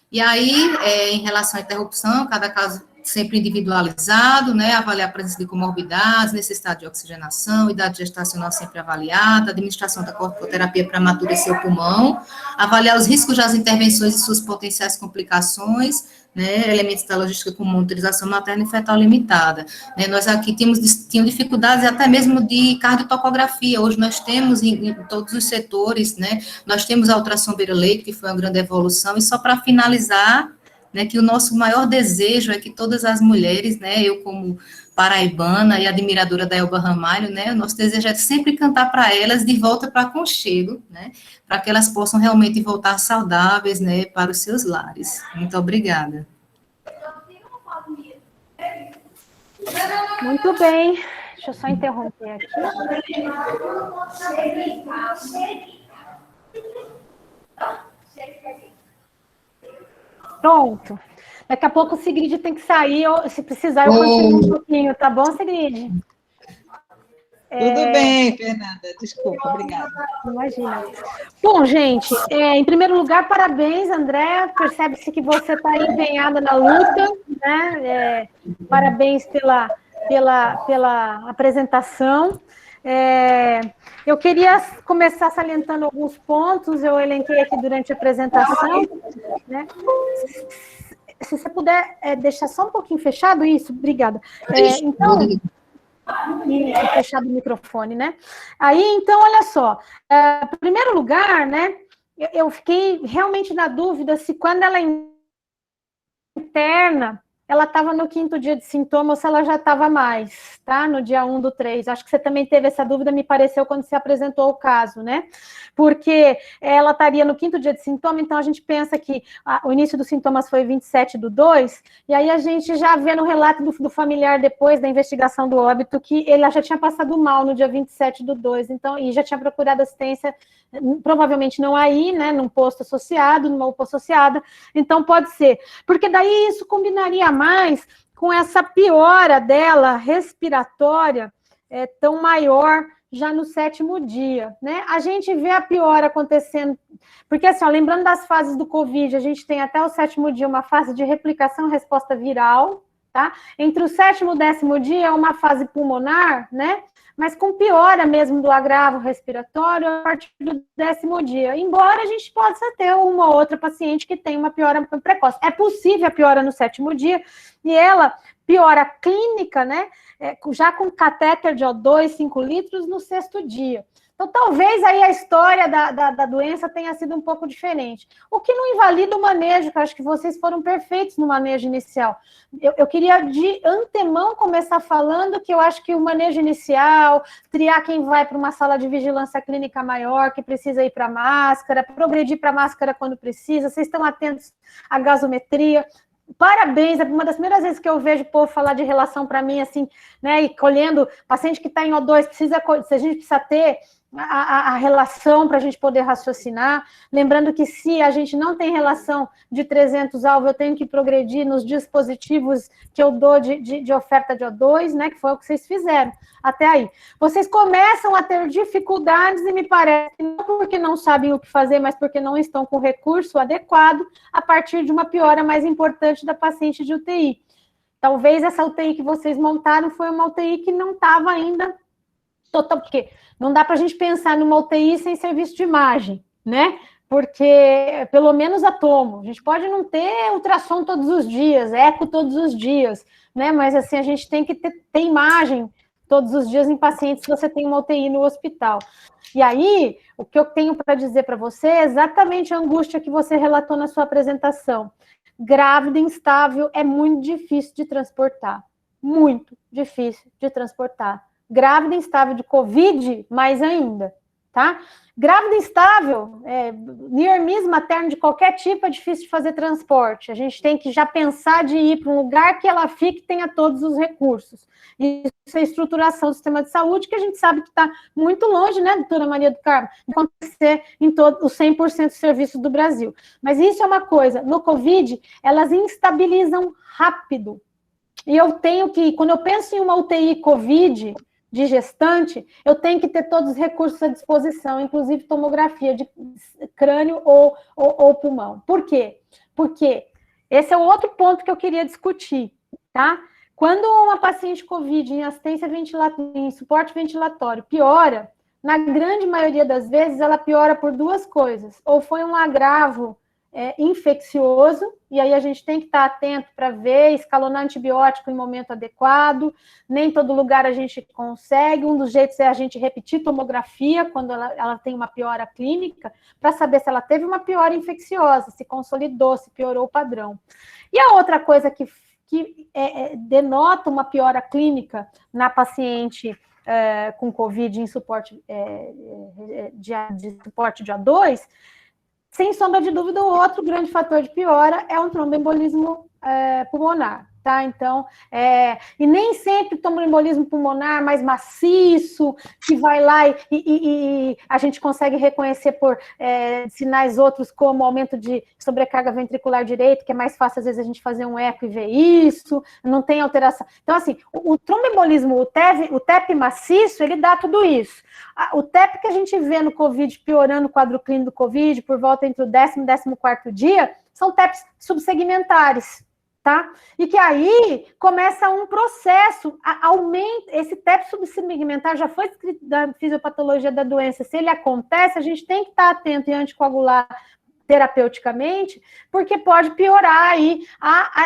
E aí, em relação à interrupção, cada caso sempre individualizado, né, avaliar a presença de comorbidades, necessidade de oxigenação, idade gestacional sempre avaliada, administração da corticoterapia para amadurecer o pulmão, avaliar os riscos das intervenções e suas potenciais complicações, né, elementos da logística como monitorização materna e fetal limitada. Né, nós aqui tínhamos dificuldades até mesmo de cardiotocografia, hoje nós temos em todos os setores, né, nós temos a ultrassom beira-leito, que foi uma grande evolução, e só para finalizar, né, que o nosso maior desejo é que todas as mulheres, né, eu como paraibana e admiradora da Elba Ramalho, né, o nosso desejo é sempre cantar para elas de volta para Conchego, né, para que elas possam realmente voltar saudáveis, né, para os seus lares. Muito obrigada. Muito bem. Deixa eu só interromper aqui. Pronto. Daqui a pouco o Sigrid tem que sair, se precisar eu continuo um pouquinho, tá bom, Sigrid? Tudo bem, Fernanda, desculpa, obrigada. Imagina. Bom, gente, em primeiro lugar, parabéns, André, percebe-se que você está empenhada na luta, né? Parabéns pela apresentação. Eu queria começar salientando alguns pontos, eu elenquei aqui durante a apresentação, né? Se você puder deixar só um pouquinho fechado isso, obrigada. Então, fechado o microfone, né? Aí, então, olha só, em primeiro lugar, né, eu fiquei realmente na dúvida se quando ela interna, ela estava no 5º dia de sintoma ou se ela já estava mais, tá? No dia 1 do 3. Acho que você também teve essa dúvida, me pareceu, quando você apresentou o caso, né? Porque ela estaria no 5º dia de sintoma, então a gente pensa que o início dos sintomas foi 27 do 2, e aí a gente já vê no relato do familiar depois da investigação do óbito que ele já tinha passado mal no dia 27 do 2, então, e já tinha procurado assistência, provavelmente não aí, né, num posto associado, numa UPA associada, então pode ser. Porque daí isso combinaria mais com essa piora dela respiratória tão maior já no 7º dia, né? A gente vê a piora acontecendo, porque assim, ó, lembrando das fases do Covid, a gente tem até o 7º dia uma fase de replicação, resposta viral, tá? Entre o 7º e o 10º dia é uma fase pulmonar, né? Mas com piora mesmo do agravo respiratório a partir do 10º dia, embora a gente possa ter uma ou outra paciente que tem uma piora precoce. É possível a piora no 7º dia, e ela piora clínica, né, já com catéter de O2, 5 litros, no 6º dia. Então, talvez aí a história da doença tenha sido um pouco diferente. O que não invalida o manejo, que eu acho que vocês foram perfeitos no manejo inicial. Eu queria, de antemão, começar falando que eu acho que o manejo inicial, triar quem vai para uma sala de vigilância clínica maior, que precisa ir para máscara, progredir para máscara quando precisa, vocês estão atentos à gasometria. Parabéns, é uma das primeiras vezes que eu vejo o povo falar de relação para mim, assim, né, e colhendo paciente que está em O2, a gente precisa ter a relação para a gente poder raciocinar, lembrando que se a gente não tem relação de 300 alvo, eu tenho que progredir nos dispositivos que eu dou de oferta de O2, né, que foi o que vocês fizeram até aí. Vocês começam a ter dificuldades e me parece, não porque não sabem o que fazer, mas porque não estão com o recurso adequado, a partir de uma piora mais importante da paciente de UTI. Talvez essa UTI que vocês montaram foi uma UTI que não estava ainda total, porque não dá para a gente pensar numa UTI sem serviço de imagem, né? Porque, pelo menos a tomo, a gente pode não ter ultrassom todos os dias, eco todos os dias, né? Mas, assim, a gente tem que ter imagem todos os dias em pacientes se você tem uma UTI no hospital. E aí, o que eu tenho para dizer para você é exatamente a angústia que você relatou na sua apresentação. Grávida instável é muito difícil de transportar, muito difícil de transportar. Grávida instável de Covid, mais ainda, tá? Grávida instável, near miss materno de qualquer tipo, é difícil de fazer transporte. A gente tem que já pensar de ir para um lugar que ela fique e tenha todos os recursos. Isso é estruturação do sistema de saúde, que a gente sabe que está muito longe, né, doutora Maria do Carmo, de acontecer em todo os 100% dos serviços do Brasil. Mas isso é uma coisa, no Covid, elas instabilizam rápido. E eu tenho que, quando eu penso em uma UTI Covid de gestante, eu tenho que ter todos os recursos à disposição, inclusive tomografia de crânio ou pulmão. Por quê? Porque esse é o outro ponto que eu queria discutir, tá? Quando uma paciente COVID em assistência ventilatória, em suporte ventilatório, piora, na grande maioria das vezes ela piora por duas coisas. Ou foi um agravo infeccioso, e aí a gente tem que estar atento para ver, escalonar antibiótico em momento adequado, nem todo lugar a gente consegue, um dos jeitos é a gente repetir tomografia quando ela tem uma piora clínica, para saber se ela teve uma piora infecciosa, se consolidou, se piorou o padrão. E a outra coisa que denota uma piora clínica na paciente com COVID em suporte de suporte de A2, sem sombra de dúvida, o outro grande fator de piora é um tromboembolismo pulmonar, tá? Então, e nem sempre tromboembolismo pulmonar mais maciço, que vai lá e a gente consegue reconhecer por sinais outros, como aumento de sobrecarga ventricular direito, que é mais fácil, às vezes, a gente fazer um eco e ver isso, não tem alteração. Então, assim, o tromboembolismo, o TEP maciço, ele dá tudo isso. O TEP que a gente vê no COVID, piorando o quadro clínico do COVID, por volta entre o 10º e 14º dia, são TEPs subsegmentares, tá? E que aí começa um processo, aumenta, esse TEP subsegmentar já foi escrito da fisiopatologia da doença, se ele acontece, a gente tem que estar atento e anticoagular terapeuticamente, porque pode piorar aí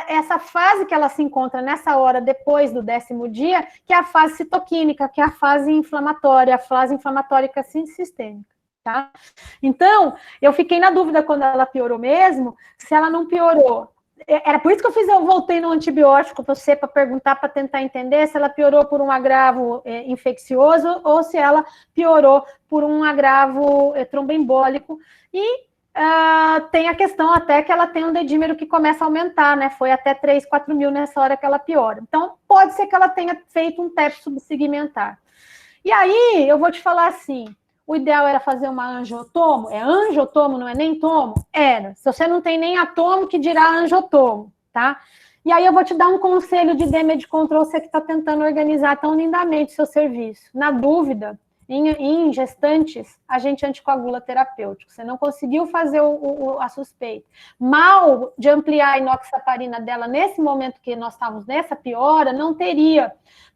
essa fase que ela se encontra nessa hora depois do 10º dia, que é a fase citoquímica, que é a fase inflamatória sistêmica, tá? Então, eu fiquei na dúvida quando ela piorou mesmo, se ela não piorou Era por isso que eu voltei no antibiótico para perguntar, para tentar entender se ela piorou por um agravo infeccioso ou se ela piorou por um agravo tromboembólico. E tem a questão até que ela tem um dedímero que começa a aumentar, né? Foi até 3, 4 mil nessa hora que ela piora. Então, pode ser que ela tenha feito um TEP subsegmentar. E aí, eu vou te falar assim, o ideal era fazer uma angiotomo? É angiotomo, não é nem tomo? Era. Se você não tem nem atomo, que dirá angiotomo, tá? E aí eu vou te dar um conselho de damage control, você que está tentando organizar tão lindamente seu serviço. Na dúvida, em gestantes, agente anticoagula terapêutico. Você não conseguiu fazer a suspeita. Mal de ampliar a inoxaparina dela nesse momento que nós estávamos nessa piora, não teria,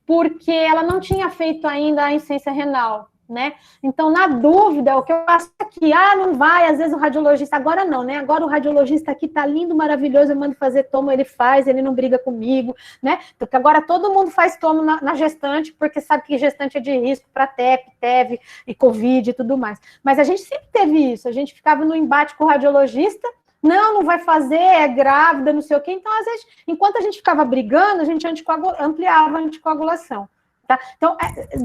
porque ela não tinha feito ainda a insuficiência renal, né? Então, na dúvida, o que eu faço aqui, não vai, às vezes o radiologista, agora não, né? Agora o radiologista aqui tá lindo, maravilhoso, eu mando fazer tomo, ele faz, ele não briga comigo, né? Porque agora todo mundo faz tomo na gestante, porque sabe que gestante é de risco para TEP, TEV e Covid e tudo mais. Mas a gente sempre teve isso, a gente ficava no embate com o radiologista, não vai fazer, é grávida, não sei o quê. Então, às vezes, enquanto a gente ficava brigando, a gente ampliava a anticoagulação. Tá? Então,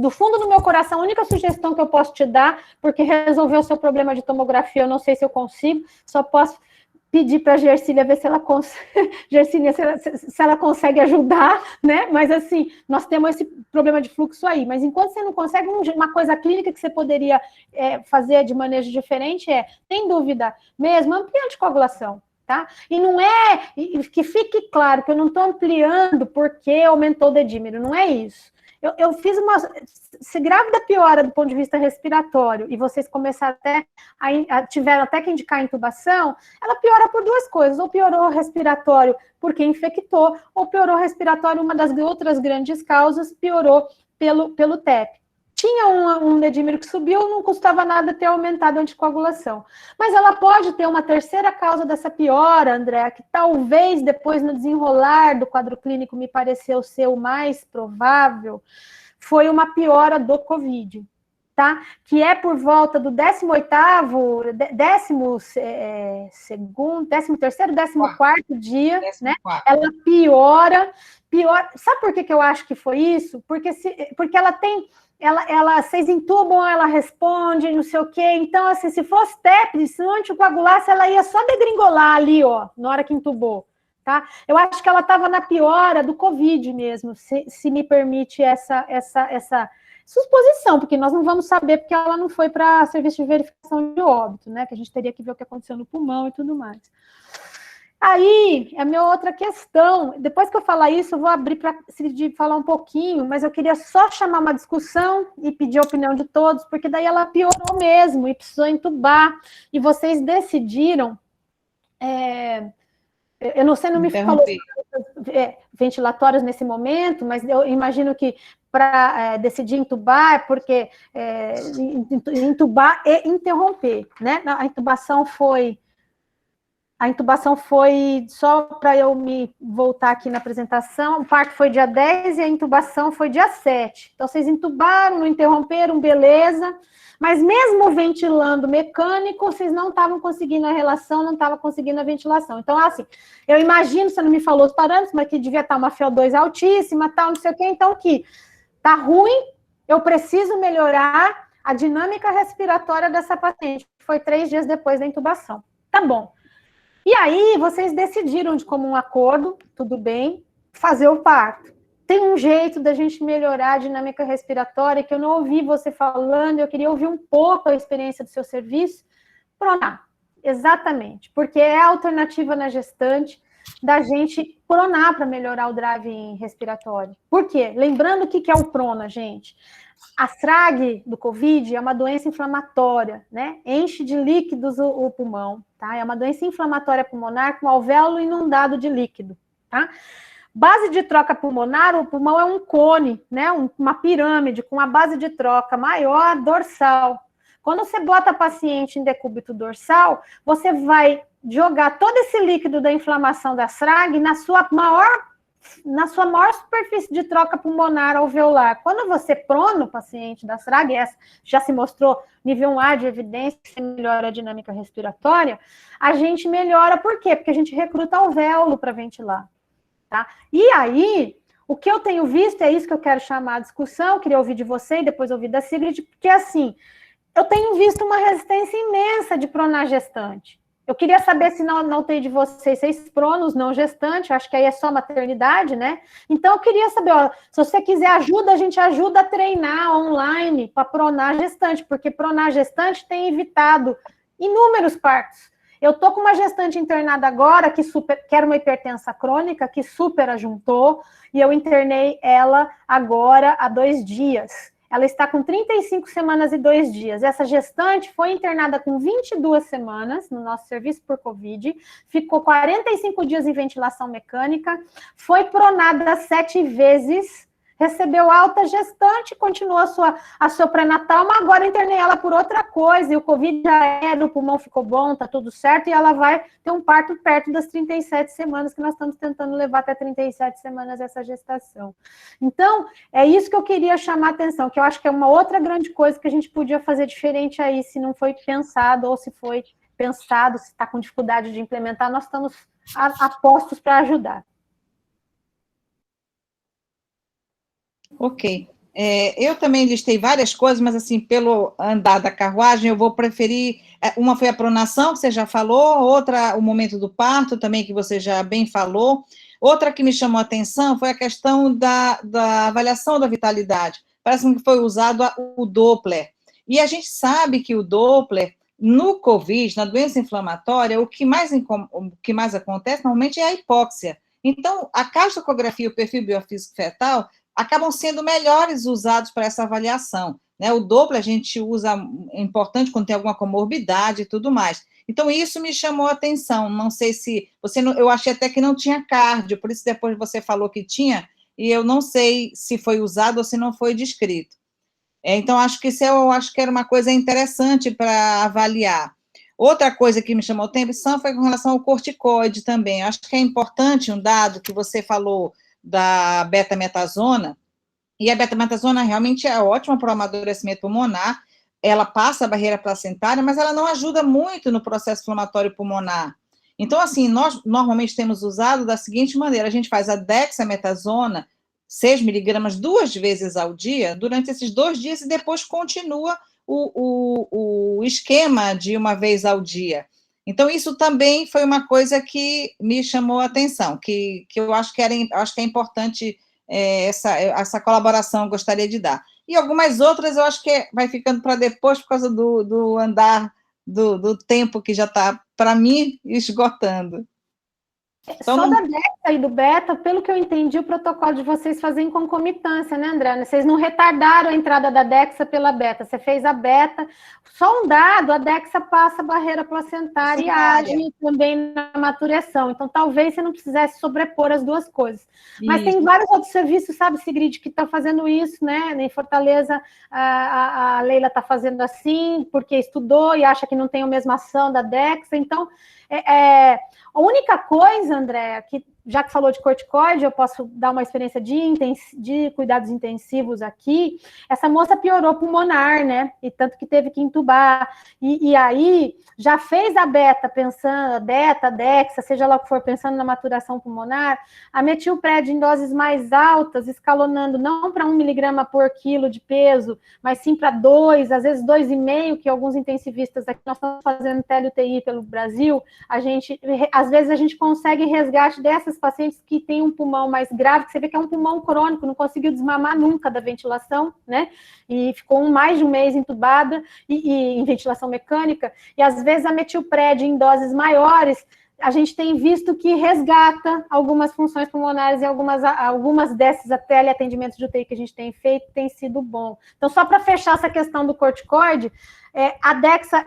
do fundo do meu coração, a única sugestão que eu posso te dar, porque resolver o seu problema de tomografia, eu não sei se eu consigo, só posso pedir para a Gersília ver se ela consegue, Gersília, se ela consegue ajudar, né? Mas assim, nós temos esse problema de fluxo aí. Mas enquanto você não consegue, uma coisa clínica que você poderia fazer de manejo diferente tem dúvida mesmo, amplia a anticoagulação. Tá? E não que fique claro que eu não estou ampliando porque aumentou o dedímero, não é isso. Eu fiz se grávida piora do ponto de vista respiratório e vocês começaram tiveram até que indicar intubação, ela piora por duas coisas, ou piorou o respiratório porque infectou, ou piorou o respiratório, uma das outras grandes causas, piorou pelo TEP. Tinha um dedímero que subiu, não custava nada ter aumentado a anticoagulação. Mas ela pode ter uma terceira causa dessa piora, André, que talvez depois no desenrolar do quadro clínico me pareceu ser o mais provável, foi uma piora do Covid, tá? Que é por volta do 18º, 13º, 14º dia, 14. Né? Ela piora. Sabe por que eu acho que foi isso? Porque ela tem... vocês intubam, ela responde, não sei o quê. Então, assim, se fosse TEP, se não anticoagulasse, ela ia só degringolar ali, ó, na hora que intubou, tá? Eu acho que ela estava na piora do Covid mesmo, se me permite essa suposição, porque nós não vamos saber, porque ela não foi para serviço de verificação de óbito, né? Que a gente teria que ver o que aconteceu no pulmão e tudo mais. Aí, a minha outra questão, depois que eu falar isso, eu vou abrir para falar um pouquinho, mas eu queria só chamar uma discussão e pedir a opinião de todos, porque daí ela piorou mesmo e precisou entubar, e vocês decidiram, eu não sei, não me falou ventilatórios nesse momento, mas eu imagino que para decidir entubar é porque entubar e interromper, né? A intubação foi só para eu me voltar aqui na apresentação, o parto foi dia 10 e a intubação foi dia 7. Então, vocês intubaram, não interromperam, beleza. Mas mesmo ventilando mecânico, vocês não estavam conseguindo a relação, não estavam conseguindo a ventilação. Então, assim, eu imagino, você não me falou os parâmetros, mas que devia estar uma FiO2 altíssima, tal, não sei o quê. Então, que tá ruim, eu preciso melhorar a dinâmica respiratória dessa paciente, que foi 3 dias depois da intubação. Tá bom. E aí, vocês decidiram de comum acordo, tudo bem, fazer o parto. Tem um jeito da gente melhorar a dinâmica respiratória que eu não ouvi você falando, eu queria ouvir um pouco a experiência do seu serviço. Pronar, exatamente, porque é a alternativa na gestante da gente pronar para melhorar o drive respiratório. Por quê? Lembrando o que é o prona, gente. A SRAG do Covid é uma doença inflamatória, né? Enche de líquidos o pulmão, tá? É uma doença inflamatória pulmonar com alvéolo inundado de líquido, tá? Base de troca pulmonar, o pulmão é um cone, né? Uma pirâmide com uma base de troca maior dorsal. Quando você bota paciente em decúbito dorsal, você vai jogar todo esse líquido da inflamação da SRAG na sua maior na sua maior superfície de troca pulmonar alveolar. Quando você prona o paciente da SRAG, essa já se mostrou nível 1A de evidência que melhora a dinâmica respiratória, a gente melhora, por quê? Porque a gente recruta alvéolo para ventilar, tá? E aí, o que eu tenho visto, é isso que eu quero chamar a discussão, queria ouvir de você e depois ouvir da Sigrid, porque assim, eu tenho visto uma resistência imensa de pronar gestante. Eu queria saber se na UTI de vocês pronos não gestante, acho que aí é só maternidade, né? Então, eu queria saber, ó, se você quiser ajuda, a gente ajuda a treinar online para pronar gestante, porque pronar gestante tem evitado inúmeros partos. Eu tô com uma gestante internada agora, que era uma hipertensa crônica, que super ajuntou, e eu internei ela agora há 2 dias. Ela está com 35 semanas e 2 dias. Essa gestante foi internada com 22 semanas no nosso serviço por Covid, ficou 45 dias em ventilação mecânica, foi pronada 7 vezes, recebeu alta gestante, continuou a seu pré-natal, mas agora internei ela por outra coisa, e o Covid já era, o pulmão ficou bom, tá tudo certo, e ela vai ter um parto perto das 37 semanas, que nós estamos tentando levar até 37 semanas essa gestação. Então, é isso que eu queria chamar a atenção, que eu acho que é uma outra grande coisa que a gente podia fazer diferente aí, se não foi pensado, ou se foi pensado, se está com dificuldade de implementar, nós estamos a postos para ajudar. Ok. Eu também listei várias coisas, mas, assim, pelo andar da carruagem, eu vou preferir... Uma foi a pronação, que você já falou, outra, o momento do parto, também, que você já bem falou. Outra que me chamou a atenção foi a questão da avaliação da vitalidade. Parece que foi usado o Doppler. E a gente sabe que o Doppler, no COVID, na doença inflamatória, o que mais acontece, normalmente, é a hipóxia. Então, a castrocografia e o perfil biofísico fetal acabam sendo melhores usados para essa avaliação, né? O Doppler a gente usa, é importante quando tem alguma comorbidade e tudo mais. Então, isso me chamou a atenção. Não sei se eu achei até que não tinha cardio, por isso depois você falou que tinha, e eu não sei se foi usado ou se não foi descrito. Então, acho que era uma coisa interessante para avaliar. Outra coisa que me chamou a atenção foi com relação ao corticoide também. Acho que é importante um dado que você falou da betametasona, e a betametasona realmente é ótima para o amadurecimento pulmonar, ela passa a barreira placentária, mas ela não ajuda muito no processo inflamatório pulmonar. Então, assim, nós normalmente temos usado da seguinte maneira, a gente faz a dexametasona, 6 miligramas 2 vezes ao dia, durante esses 2 dias, e depois continua o esquema de uma vez ao dia. Então, isso também foi uma coisa que me chamou a atenção, que eu acho que é importante essa colaboração, eu gostaria de dar. E algumas outras eu acho que vai ficando para depois, por causa do andar do tempo que já está, para mim, esgotando. Então, só da Dexa e do Beta, pelo que eu entendi, o protocolo de vocês fazem concomitância, né, André? Vocês não retardaram a entrada da Dexa pela Beta, você fez a Beta, só um dado, a Dexa passa a barreira placentária e age também na maturação, então talvez você não precisasse sobrepor as duas coisas. Mas tem vários outros serviços, sabe, Sigrid, que estão fazendo isso, né? Em Fortaleza, a Leila está fazendo assim, porque estudou e acha que não tem a mesma ação da Dexa, então... A única coisa, André, que já que falou de corticoide, eu posso dar uma experiência de cuidados intensivos aqui. Essa moça piorou pulmonar, né? E tanto que teve que entubar. E aí, já fez a beta, pensando, a beta, a dexa, seja lá o que for, pensando na maturação pulmonar, a metilpred em doses mais altas, escalonando não para 1 miligrama por quilo de peso, mas sim para 2, às vezes 2,5, que alguns intensivistas aqui, nós estamos fazendo tele-UTI pelo Brasil, às vezes a gente consegue resgate dessas pacientes que têm um pulmão mais grave, que você vê que é um pulmão crônico, não conseguiu desmamar nunca da ventilação, né? E ficou mais de um mês entubada e em ventilação mecânica, e às vezes a metilpred em doses maiores, a gente tem visto que resgata algumas funções pulmonares e algumas desses teleatendimentos de UTI que a gente tem feito tem sido bom. Então, só para fechar essa questão do corticoide, A Dexa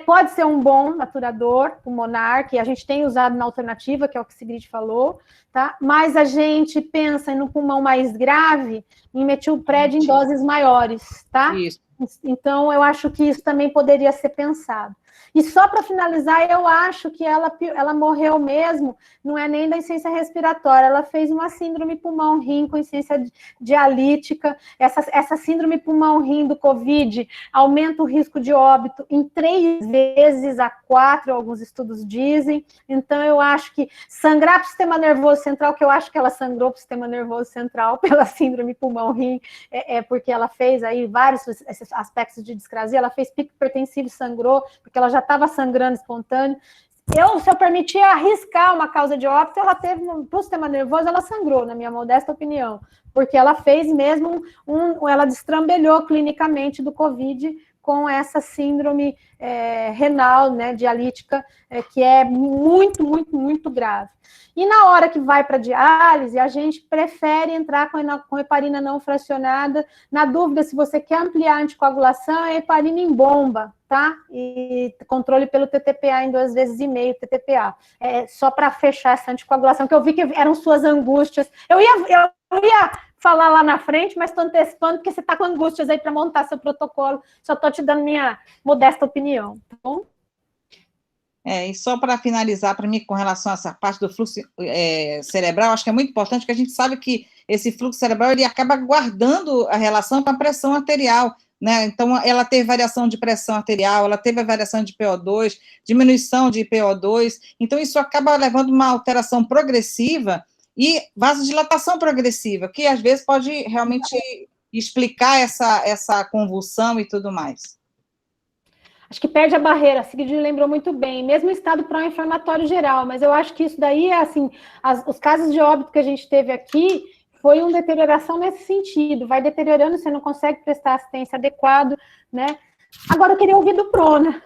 pode ser um bom maturador pulmonar, que a gente tem usado na alternativa, que é o que o Sigrid falou, tá? Mas a gente pensa no pulmão mais grave em metilpred em doses maiores, tá? Isso. Então, eu acho que isso também poderia ser pensado. E só para finalizar, eu acho que ela morreu mesmo, não é nem da insuficiência respiratória, ela fez uma síndrome pulmão-rim com insuficiência dialítica. Essa síndrome pulmão-rim do COVID aumenta o risco de óbito em 3 vezes a 4, alguns estudos dizem. Então, eu acho que sangrar para o sistema nervoso central, que eu acho que ela sangrou para o sistema nervoso central pela síndrome pulmão-rim, porque ela fez aí vários aspectos de discrasia, ela fez pico hipertensivo e sangrou, porque ela já estava sangrando espontâneo. Se eu permitir arriscar uma causa de óbito, ela teve, para o sistema nervoso, ela sangrou, na minha modesta opinião, porque ela fez mesmo, ela destrambelhou clinicamente do COVID com essa síndrome renal, né, dialítica, que é muito, muito, muito grave. E na hora que vai para diálise, a gente prefere entrar com heparina não fracionada. Na dúvida, se você quer ampliar a anticoagulação, é heparina em bomba, tá? E controle pelo TTPA em 2,5 vezes TTPA. Só para fechar essa anticoagulação, que eu vi que eram suas angústias. Eu ia falar lá na frente, mas estou antecipando, porque você está com angústias aí para montar seu protocolo. Só estou te dando minha modesta opinião, tá bom? E só para finalizar, para mim, com relação a essa parte do fluxo cerebral, acho que é muito importante, porque a gente sabe que esse fluxo cerebral, ele acaba guardando a relação com a pressão arterial, né? Então, ela teve variação de pressão arterial, ela teve a variação de PO2, diminuição de PO2, então isso acaba levando uma alteração progressiva e vasodilatação progressiva, que às vezes pode realmente explicar essa convulsão e tudo mais. Acho que perde a barreira, a Sigrid lembrou muito bem, mesmo estado pró-inflamatório geral, mas eu acho que isso daí, assim, os casos de óbito que a gente teve aqui, foi uma deterioração nesse sentido, vai deteriorando, você não consegue prestar assistência adequada, né? Agora, eu queria ouvir do Prona,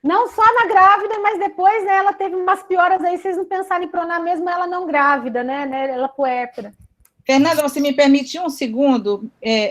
não só na grávida, mas depois, né, ela teve umas pioras aí, vocês não pensaram em pronar mesmo ela não grávida, né, ela puérpera. Fernanda, você me permite um segundo?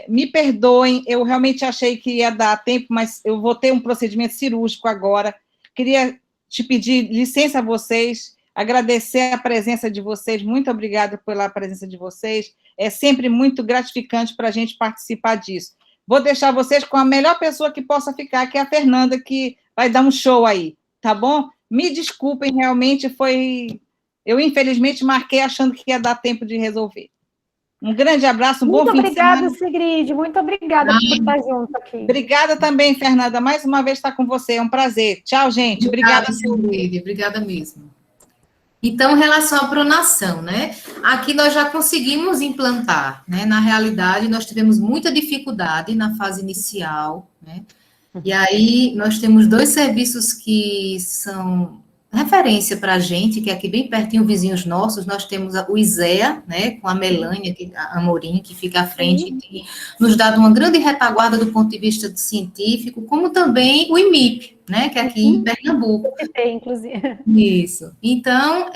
Me perdoem, eu realmente achei que ia dar tempo, mas eu vou ter um procedimento cirúrgico agora. Queria te pedir licença a vocês, agradecer a presença de vocês, muito obrigada pela presença de vocês. É sempre muito gratificante para a gente participar disso. Vou deixar vocês com a melhor pessoa que possa ficar, que é a Fernanda, que vai dar um show aí, tá bom? Me desculpem, realmente foi... Eu, infelizmente, marquei achando que ia dar tempo de resolver. Um grande abraço, um bom fim de semana. Muito obrigada, Sigrid. Muito obrigada por estar junto aqui. Obrigada também, Fernanda. Mais uma vez estar com você. É um prazer. Tchau, gente. Obrigada, Sigrid. Obrigada mesmo. Então, em relação à pronação, né? Aqui nós já conseguimos implantar, né? Na realidade, nós tivemos muita dificuldade na fase inicial, né? E aí, nós temos 2 serviços que são referência para a gente, que é aqui bem pertinho, vizinhos nossos, nós temos o ISEA, né, com a Melânia, a Amorim, que fica à frente, e nos dá uma grande retaguarda do ponto de vista científico, como também o IMIP, né, que é aqui em Pernambuco. Inclusive. Isso. Então,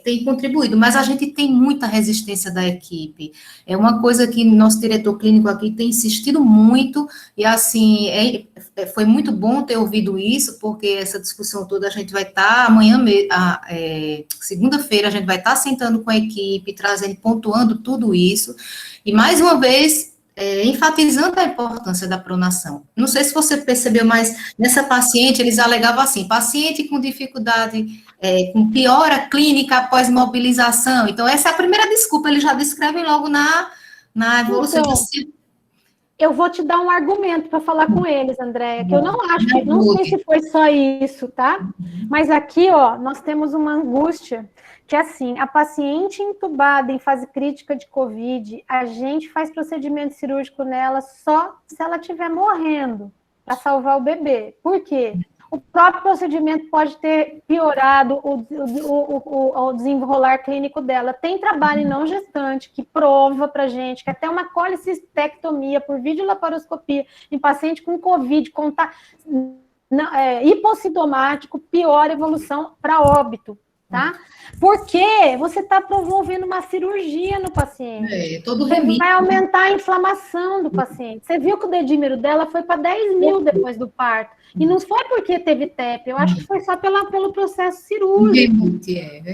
tem contribuído, mas a gente tem muita resistência da equipe. É uma coisa que nosso diretor clínico aqui tem insistido muito, e assim, foi muito bom ter ouvido isso, porque essa discussão toda a gente vai estar amanhã, segunda-feira, a gente vai estar sentando com a equipe, trazendo, pontuando tudo isso, e mais uma vez, enfatizando a importância da pronação. Não sei se você percebeu, mas nessa paciente, eles alegavam assim, paciente com dificuldade, com piora clínica após mobilização. Então, essa é a primeira desculpa, eles já descrevem logo na evolução. Então, eu vou te dar um argumento para falar com eles, Andréia, que eu não acho que, não sei se foi só isso, tá? Mas aqui, ó, nós temos uma angústia que, assim, a paciente entubada em fase crítica de COVID, a gente faz procedimento cirúrgico nela só se ela estiver morrendo, para salvar o bebê. Por quê? O próprio procedimento pode ter piorado o desenrolar clínico dela. Tem trabalho não gestante que prova para gente que até uma colicistectomia por videolaparoscopia em paciente com COVID, hipossintomático, piora a evolução para óbito. tá? Porque você está promovendo uma cirurgia no paciente. Todo Você remédio. vai aumentar a inflamação do paciente. Você viu que o dedímero dela foi para 10 mil depois do parto. E não foi porque teve TEP, eu acho que foi só pelo processo cirúrgico.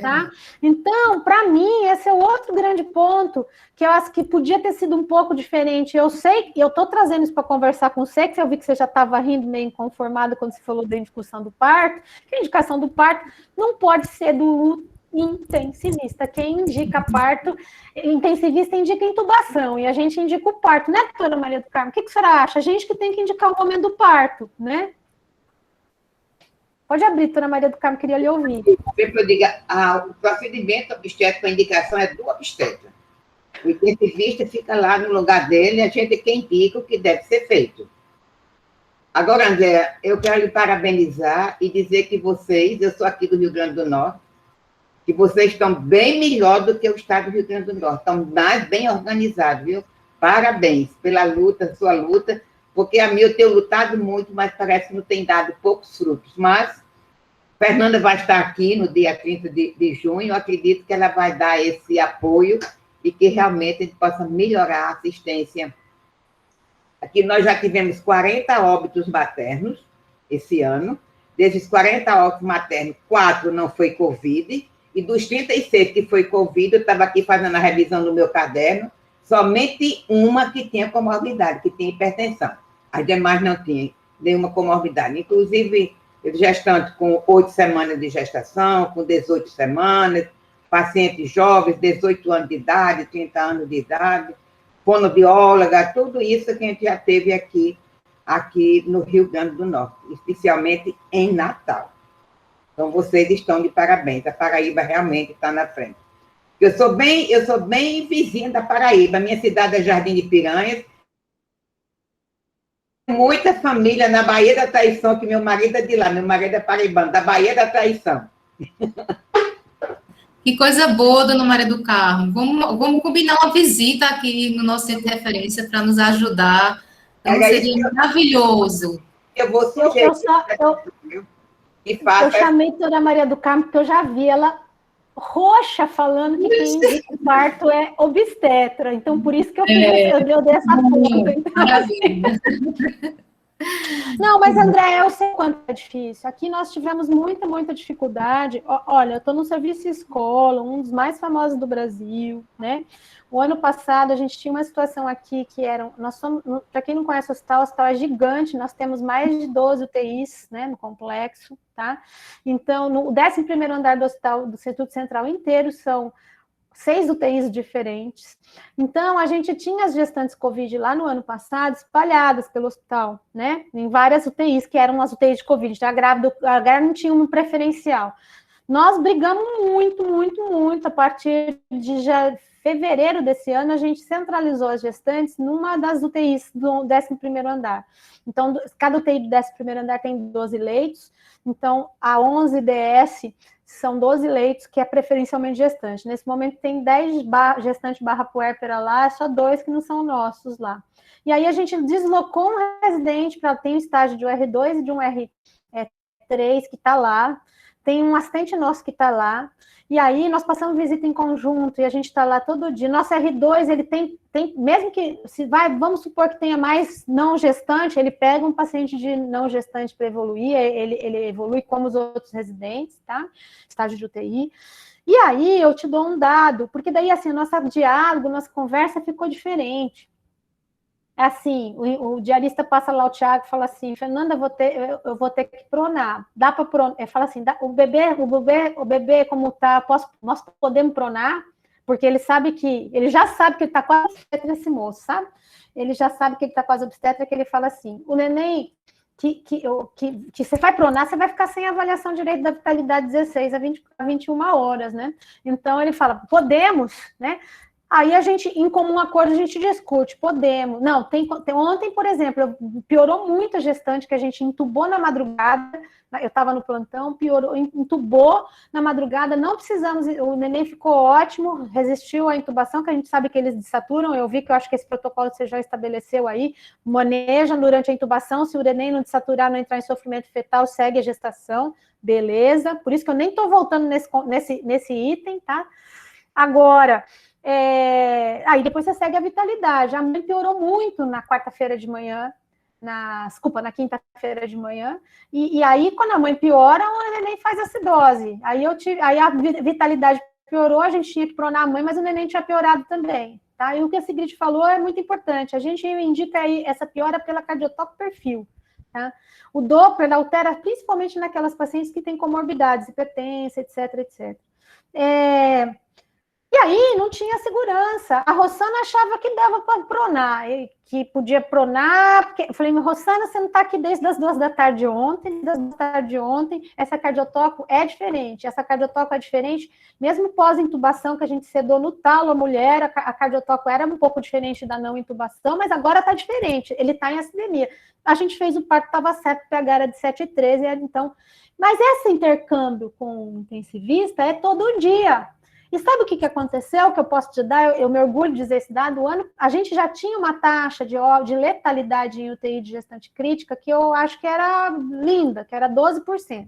Tá? Então, para mim, esse é o outro grande ponto que eu acho que podia ter sido um pouco diferente. Eu sei, eu estou trazendo isso para conversar com você, que eu vi que você já estava rindo meio inconformado quando você falou da indicação do parto, que a indicação do parto não pode ser do intensivista. Quem indica parto, intensivista indica intubação, e a gente indica o parto, né, doutora Maria do Carmo? O que a senhora acha? A gente que tem que indicar o momento do parto, né? Pode abrir, doutora Maria do Carmo, queria lhe ouvir. Sempre eu digo, o procedimento obstétrico, a indicação é do obstetra. O intensivista fica lá no lugar dele, a gente que indica o que deve ser feito. Agora, André, eu quero lhe parabenizar e dizer que vocês, eu sou aqui do Rio Grande do Norte, que vocês estão bem melhor do que o estado do Rio Grande do Norte, estão mais bem organizados, viu? Parabéns pela luta, sua luta, porque a minha eu tenho lutado muito, mas parece que não tem dado poucos frutos. Mas Fernanda vai estar aqui no dia 30 de junho, eu acredito que ela vai dar esse apoio e que realmente a gente possa melhorar a assistência. Aqui nós já tivemos 40 óbitos maternos esse ano. Desses 40 óbitos maternos, 4 não foi Covid, e dos 36 que foi Covid, eu estava aqui fazendo a revisão no meu caderno, somente uma que tinha comorbidade, que tinha hipertensão. As demais não tinham nenhuma comorbidade. Inclusive, gestante com 8 semanas de gestação, com 18 semanas, pacientes jovens, 18 anos de idade, 30 anos de idade, fonoaudióloga, tudo isso que a gente já teve aqui no Rio Grande do Norte, especialmente em Natal. Então, vocês estão de parabéns. A Paraíba realmente está na frente. Eu sou bem vizinha da Paraíba. Minha cidade é Jardim de Piranhas. Muita família na Baía da Traição, que meu marido é de lá, meu marido é paraibano, da Baía da Traição. Que coisa boa, dona Maria do Carmo. Vamos combinar uma visita aqui no nosso centro de referência para nos ajudar. Então, seria maravilhoso. Eu vou sugerir. Eu chamei a doutora Maria do Carmo, porque eu já vi ela roxa falando que quem indica o parto é obstetra. Então, por isso que eu dei essa conta. Então, não, mas, André, eu sei quanto é difícil. Aqui nós tivemos muita dificuldade. Olha, eu estou no serviço escola, um dos mais famosos do Brasil, né? O ano passado, a gente tinha uma situação aqui que era... Para quem não conhece o hospital é gigante, nós temos mais de 12 UTIs, né, no complexo, tá? Então, no 11º andar do hospital, do Instituto Central inteiro, são 6 UTIs diferentes. Então, a gente tinha as gestantes Covid lá no ano passado, espalhadas pelo hospital, né? Em várias UTIs, que eram as UTIs de Covid. Então, a grávida não tinha um preferencial. Nós brigamos muito. A partir de fevereiro desse ano, a gente centralizou as gestantes numa das UTIs do 11º andar. Então, cada UTI do 11º andar tem 12 leitos. Então, a 11 DS são 12 leitos, que é preferencialmente gestante. Nesse momento tem 10 gestante / puérpera lá, só 2 que não são nossos lá. E aí a gente deslocou um residente para ter um estágio de um R2 e de um R3 que está lá, tem um assistente nosso que está lá, e aí nós passamos visita em conjunto, e a gente está lá todo dia. Nosso R2, ele tem mesmo que, vamos supor que tenha mais não gestante, ele pega um paciente de não gestante para evoluir, ele evolui como os outros residentes, tá? Estágio de UTI. E aí eu te dou um dado, porque daí, assim, nosso diálogo, nossa conversa ficou diferente. Assim, o diarista passa lá, o Thiago, fala assim, Fernanda, eu vou ter que pronar. Dá para pronar? Ele fala assim, o bebê como tá, nós podemos pronar? Porque ele já sabe que ele está quase obstetra, esse moço, sabe? Ele já sabe que ele está quase obstetra, que ele fala assim, o neném que você vai pronar, você vai ficar sem avaliação direito da vitalidade 16 a 21 horas, né? Então, ele fala, podemos, né? Aí a gente, em comum acordo, a gente discute, podemos. Não, ontem, por exemplo, piorou muito a gestante, que a gente entubou na madrugada, eu estava no plantão, piorou, entubou na madrugada, não precisamos, o neném ficou ótimo, resistiu à intubação, que a gente sabe que eles desaturam, eu vi que eu acho que esse protocolo você já estabeleceu aí, maneja durante a intubação, se o neném não desaturar, não entrar em sofrimento fetal, segue a gestação, beleza, por isso que eu nem estou voltando nesse item, tá? Agora, aí depois você segue a vitalidade, a mãe piorou muito na quarta-feira de manhã, na quinta-feira de manhã, e aí quando a mãe piora, o neném faz acidose, aí a vitalidade piorou, a gente tinha que pronar a mãe, mas o neném tinha piorado também, tá? E o que a Sigrid falou é muito importante, a gente indica aí essa piora pela cardiotoque perfil, tá? O Doppler altera principalmente naquelas pacientes que têm comorbidades, hipertensa, etc, etc. E aí não tinha segurança. A Rossana achava que dava para pronar, que podia pronar. Eu falei, Rossana, você não está aqui desde as 2 da tarde ontem, essa cardiotoco é diferente. Essa cardiotoco é diferente, mesmo pós-intubação, que a gente sedou no talo a mulher, a cardiotoco era um pouco diferente da não intubação, mas agora está diferente, ele está em acidemia. A gente fez o parto, estava certo, o pH era de 7,13, então... Mas esse intercâmbio com o intensivista é todo dia. E sabe o que aconteceu, que eu posso te dar? Eu me orgulho de dizer esse dado. A gente já tinha uma taxa de letalidade em UTI de gestante crítica que eu acho que era linda, que era 12%,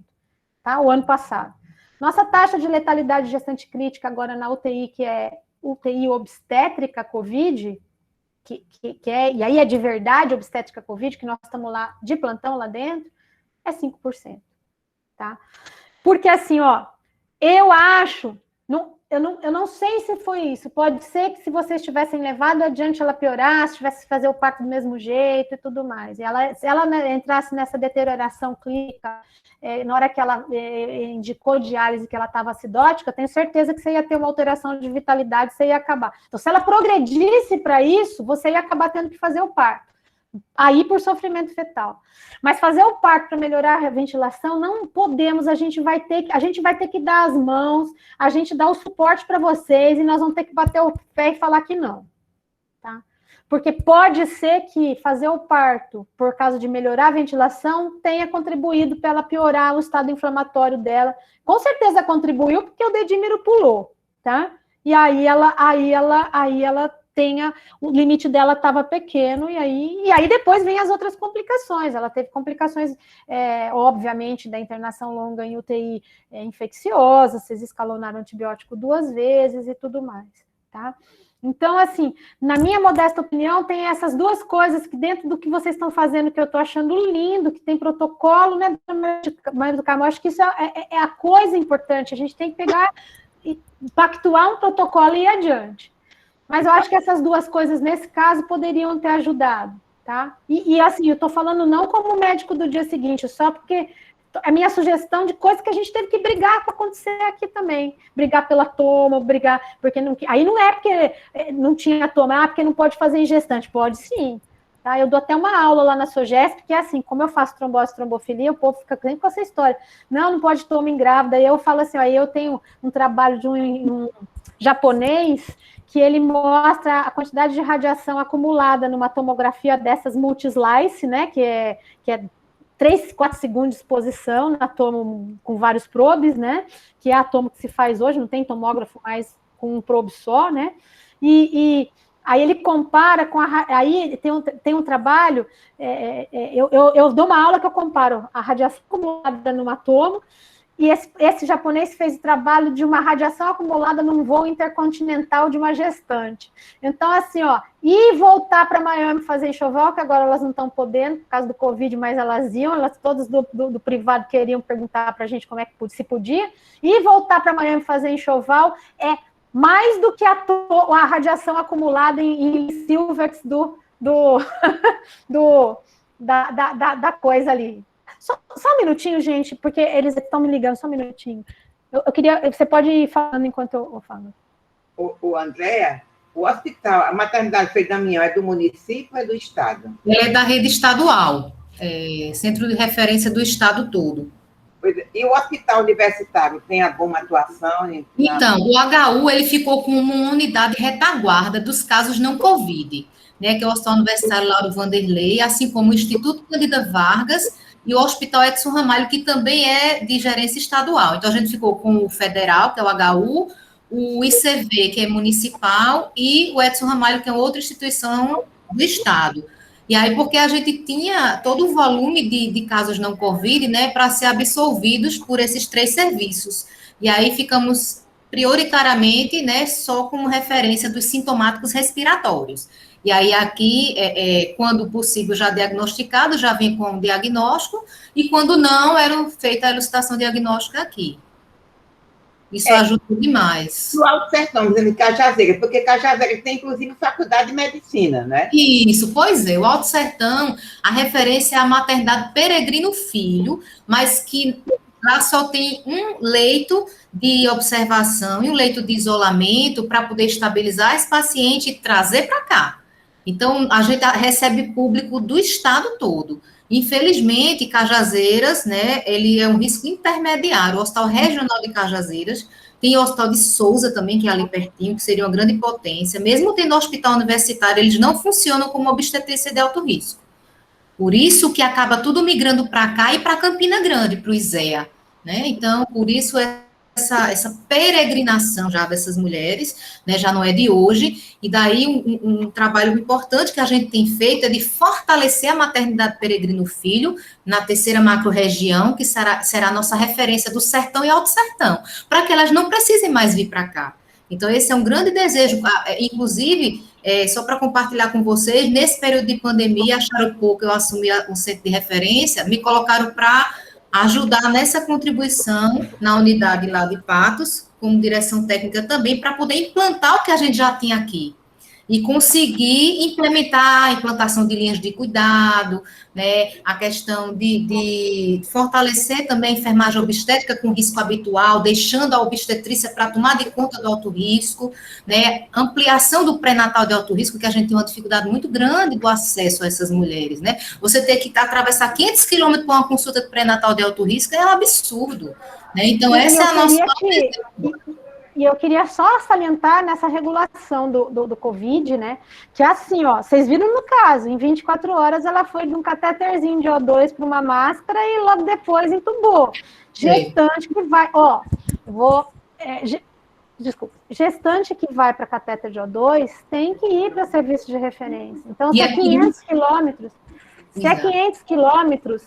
tá? O ano passado. Nossa taxa de letalidade de gestante crítica agora na UTI, que é UTI obstétrica COVID, e aí é de verdade obstétrica COVID, que nós estamos lá de plantão lá dentro, é 5%, tá? Porque assim, eu acho... Eu não sei se foi isso, pode ser que se vocês tivessem levado adiante ela piorasse, tivesse que fazer o parto do mesmo jeito e tudo mais. Se ela entrasse nessa deterioração clínica, na hora que ela indicou diálise que ela estava acidótica, eu tenho certeza que você ia ter uma alteração de vitalidade, você ia acabar. Então, se ela progredisse para isso, você ia acabar tendo que fazer o parto. Aí por sofrimento fetal. Mas fazer o parto para melhorar a ventilação, não podemos, a gente vai ter que dar as mãos, a gente dá o suporte para vocês e nós vamos ter que bater o pé e falar que não, tá? Porque pode ser que fazer o parto, por causa de melhorar a ventilação, tenha contribuído para ela piorar o estado inflamatório dela. Com certeza contribuiu, porque o dedímero pulou, tá? E aí ela o limite dela estava pequeno, e aí depois vem as outras complicações. Ela teve complicações, obviamente, da internação longa em UTI infecciosa, vocês escalonaram antibiótico 2 vezes e tudo mais, tá? Então, assim, na minha modesta opinião, tem essas duas coisas que dentro do que vocês estão fazendo, que eu estou achando lindo, que tem protocolo, né, Mãe do Carmo, acho que isso é a coisa importante, a gente tem que pegar e pactuar um protocolo e ir adiante. Mas eu acho que essas duas coisas, nesse caso, poderiam ter ajudado, tá? E assim, eu estou falando não como médico do dia seguinte, só porque a minha sugestão de coisas que a gente teve que brigar para acontecer aqui também. Brigar pela toma, porque não... Aí não é porque não tinha toma, porque não pode fazer em gestante. Pode sim, tá? Eu dou até uma aula lá na Sogesp, que é assim, como eu faço trombose e trombofilia, o povo fica sempre com essa história. Não pode toma em grávida. Aí eu falo assim, aí eu tenho um trabalho de um japonês, que ele mostra a quantidade de radiação acumulada numa tomografia dessas multi-slice, né, que é 3, 4 segundos de exposição na tomo com vários probes, né, que é a tomo que se faz hoje, não tem tomógrafo mais com um probe só, né, e aí ele compara com aí tem um trabalho, eu dou uma aula que eu comparo a radiação acumulada numa tomo, e esse japonês fez o trabalho de uma radiação acumulada num voo intercontinental de uma gestante. Então, assim, e voltar para Miami fazer enxoval, que agora elas não estão podendo, por causa do Covid, mas elas iam, elas todas do privado queriam perguntar para a gente como é que se podia, e voltar para Miami fazer enxoval é mais do que a radiação acumulada em silvex da coisa ali. Só um minutinho, gente, porque eles estão me ligando, só um minutinho. Eu queria... Você pode ir falando enquanto eu falo. O Andréa, o hospital, a maternidade Frei Damião é do município ou é do estado? É da rede estadual, centro de referência do estado todo. E o hospital universitário tem alguma atuação? Então, o HU, ele ficou com uma unidade retaguarda dos casos não Covid, né, que é o Hospital Universitário Lauro Vanderlei, assim como o Instituto Cândida Vargas e o Hospital Edson Ramalho, que também é de gerência estadual. Então, a gente ficou com o federal, que é o HU, o ICV, que é municipal, e o Edson Ramalho, que é outra instituição do estado. E aí, porque a gente tinha todo o volume de casos não Covid, né, para ser absolvidos por esses 3 serviços. E aí ficamos prioritariamente, né, só como referência dos sintomáticos respiratórios. E aí aqui, quando possível, já diagnosticado, já vem com o diagnóstico, e quando não, era feita a elucidação diagnóstica aqui. Isso ajuda demais. No Alto Sertão, dizendo Cajazeiras, porque Cajazeiras tem, inclusive, faculdade de medicina, né? Isso, pois é, o Alto Sertão, a referência é a maternidade Peregrino Filho, mas que lá só tem um leito de observação e um leito de isolamento para poder estabilizar esse paciente e trazer para cá. Então, a gente recebe público do estado todo. Infelizmente, Cajazeiras, né, ele é um risco intermediário. O Hospital Regional de Cajazeiras, tem o Hospital de Souza também, que é ali pertinho, que seria uma grande potência. Mesmo tendo hospital universitário, eles não funcionam como obstetrícia de alto risco. Por isso que acaba tudo migrando para cá e para Campina Grande, para o ISEA, né? Então, por isso essa peregrinação já dessas mulheres, né, já não é de hoje, e daí um trabalho importante que a gente tem feito é de fortalecer a maternidade Peregrino Filho na 3ª macro-região, que será a nossa referência do Sertão e Alto Sertão, para que elas não precisem mais vir para cá. Então, esse é um grande desejo, inclusive, só para compartilhar com vocês, nesse período de pandemia, acharam pouco, eu assumi um centro de referência, me colocaram para ajudar nessa contribuição na unidade lá de Patos, como direção técnica também, para poder implantar o que a gente já tinha aqui. E conseguir implementar a implantação de linhas de cuidado, né, a questão de fortalecer também a enfermagem obstétrica com risco habitual, deixando a obstetrícia para tomar de conta do alto risco, né, ampliação do pré-natal de alto risco, que a gente tem uma dificuldade muito grande do acesso a essas mulheres, né, você ter que atravessar 500 quilômetros para uma consulta de pré-natal de alto risco é um absurdo, né, então essa é a nossa... E eu queria só salientar nessa regulação do Covid, né? Que assim, ó, vocês viram no caso, em 24 horas ela foi de um catéterzinho de O2 para uma máscara e logo depois entubou. Gestante que vai, ó, gestante que vai para catéter de O2 tem que ir para serviço de referência. Então, se é 500 quilômetros,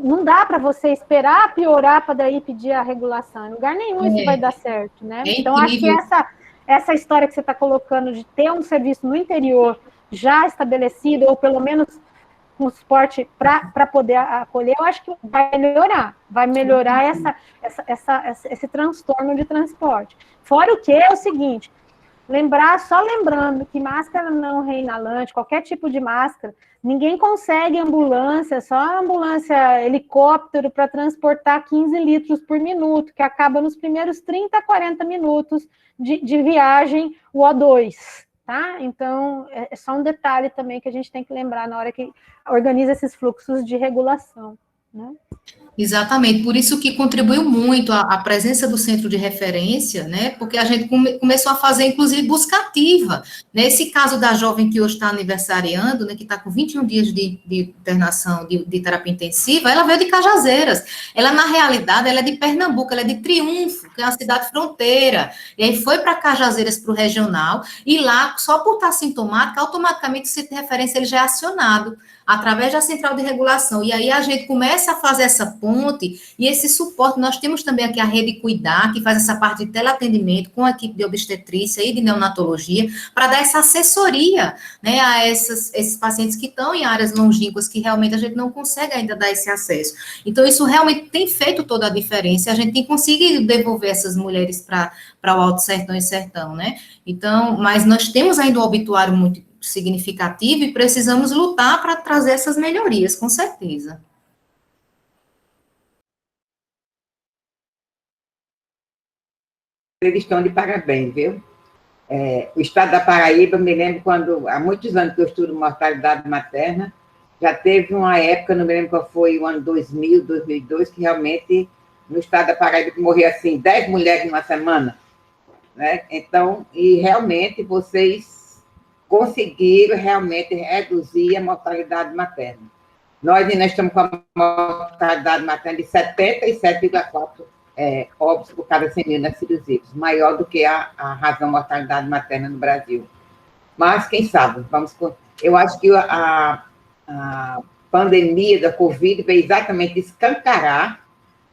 não dá para você esperar piorar para daí pedir a regulação. Em lugar nenhum isso vai dar certo, né? Então, acho que essa história que você está colocando de ter um serviço no interior já estabelecido, ou pelo menos com suporte para poder acolher, eu acho que vai melhorar esse transtorno de transporte. Fora o que é o seguinte, lembrando que máscara não reinalante, qualquer tipo de máscara, ninguém consegue ambulância, só ambulância helicóptero para transportar 15 litros por minuto, que acaba nos primeiros 30 a 40 minutos de viagem o O2, tá? Então, é só um detalhe também que a gente tem que lembrar na hora que organiza esses fluxos de regulação, né? Exatamente, por isso que contribuiu muito a presença do centro de referência, né, porque a gente começou a fazer, inclusive, busca ativa. Nesse caso da jovem que hoje está aniversariando, né, que está com 21 dias de internação de terapia intensiva, ela veio de Cajazeiras. Ela, na realidade, ela é de Pernambuco, ela é de Triunfo, que é uma cidade fronteira. E aí foi para Cajazeiras, para o regional, e lá, só por estar sintomática, automaticamente o centro de referência ele já é acionado através da central de regulação, e aí a gente começa a fazer essa ponte, e esse suporte, nós temos também aqui a Rede Cuidar, que faz essa parte de teleatendimento com a equipe de obstetrícia e de neonatologia, para dar essa assessoria, né, a esses pacientes que estão em áreas longínquas, que realmente a gente não consegue ainda dar esse acesso. Então, isso realmente tem feito toda a diferença, a gente tem conseguido devolver essas mulheres para o Alto Sertão e Sertão, né, então, mas nós temos ainda um obituário muito significativo e precisamos lutar para trazer essas melhorias, com certeza. Eles estão de parabéns, viu? O estado da Paraíba, me lembro quando, há muitos anos que eu estudo mortalidade materna, Já teve uma época, não me lembro qual foi, o ano 2000, 2002, que realmente, no estado da Paraíba, que morria assim, 10 mulheres numa semana, né? Então, e realmente vocês conseguiram realmente reduzir a mortalidade materna. Nós ainda estamos com a mortalidade materna de 77,4 óbitos por cada 100 mil nascidos vivos, maior do que a razão mortalidade materna no Brasil. Mas, quem sabe, eu acho que a pandemia da Covid veio exatamente escancarar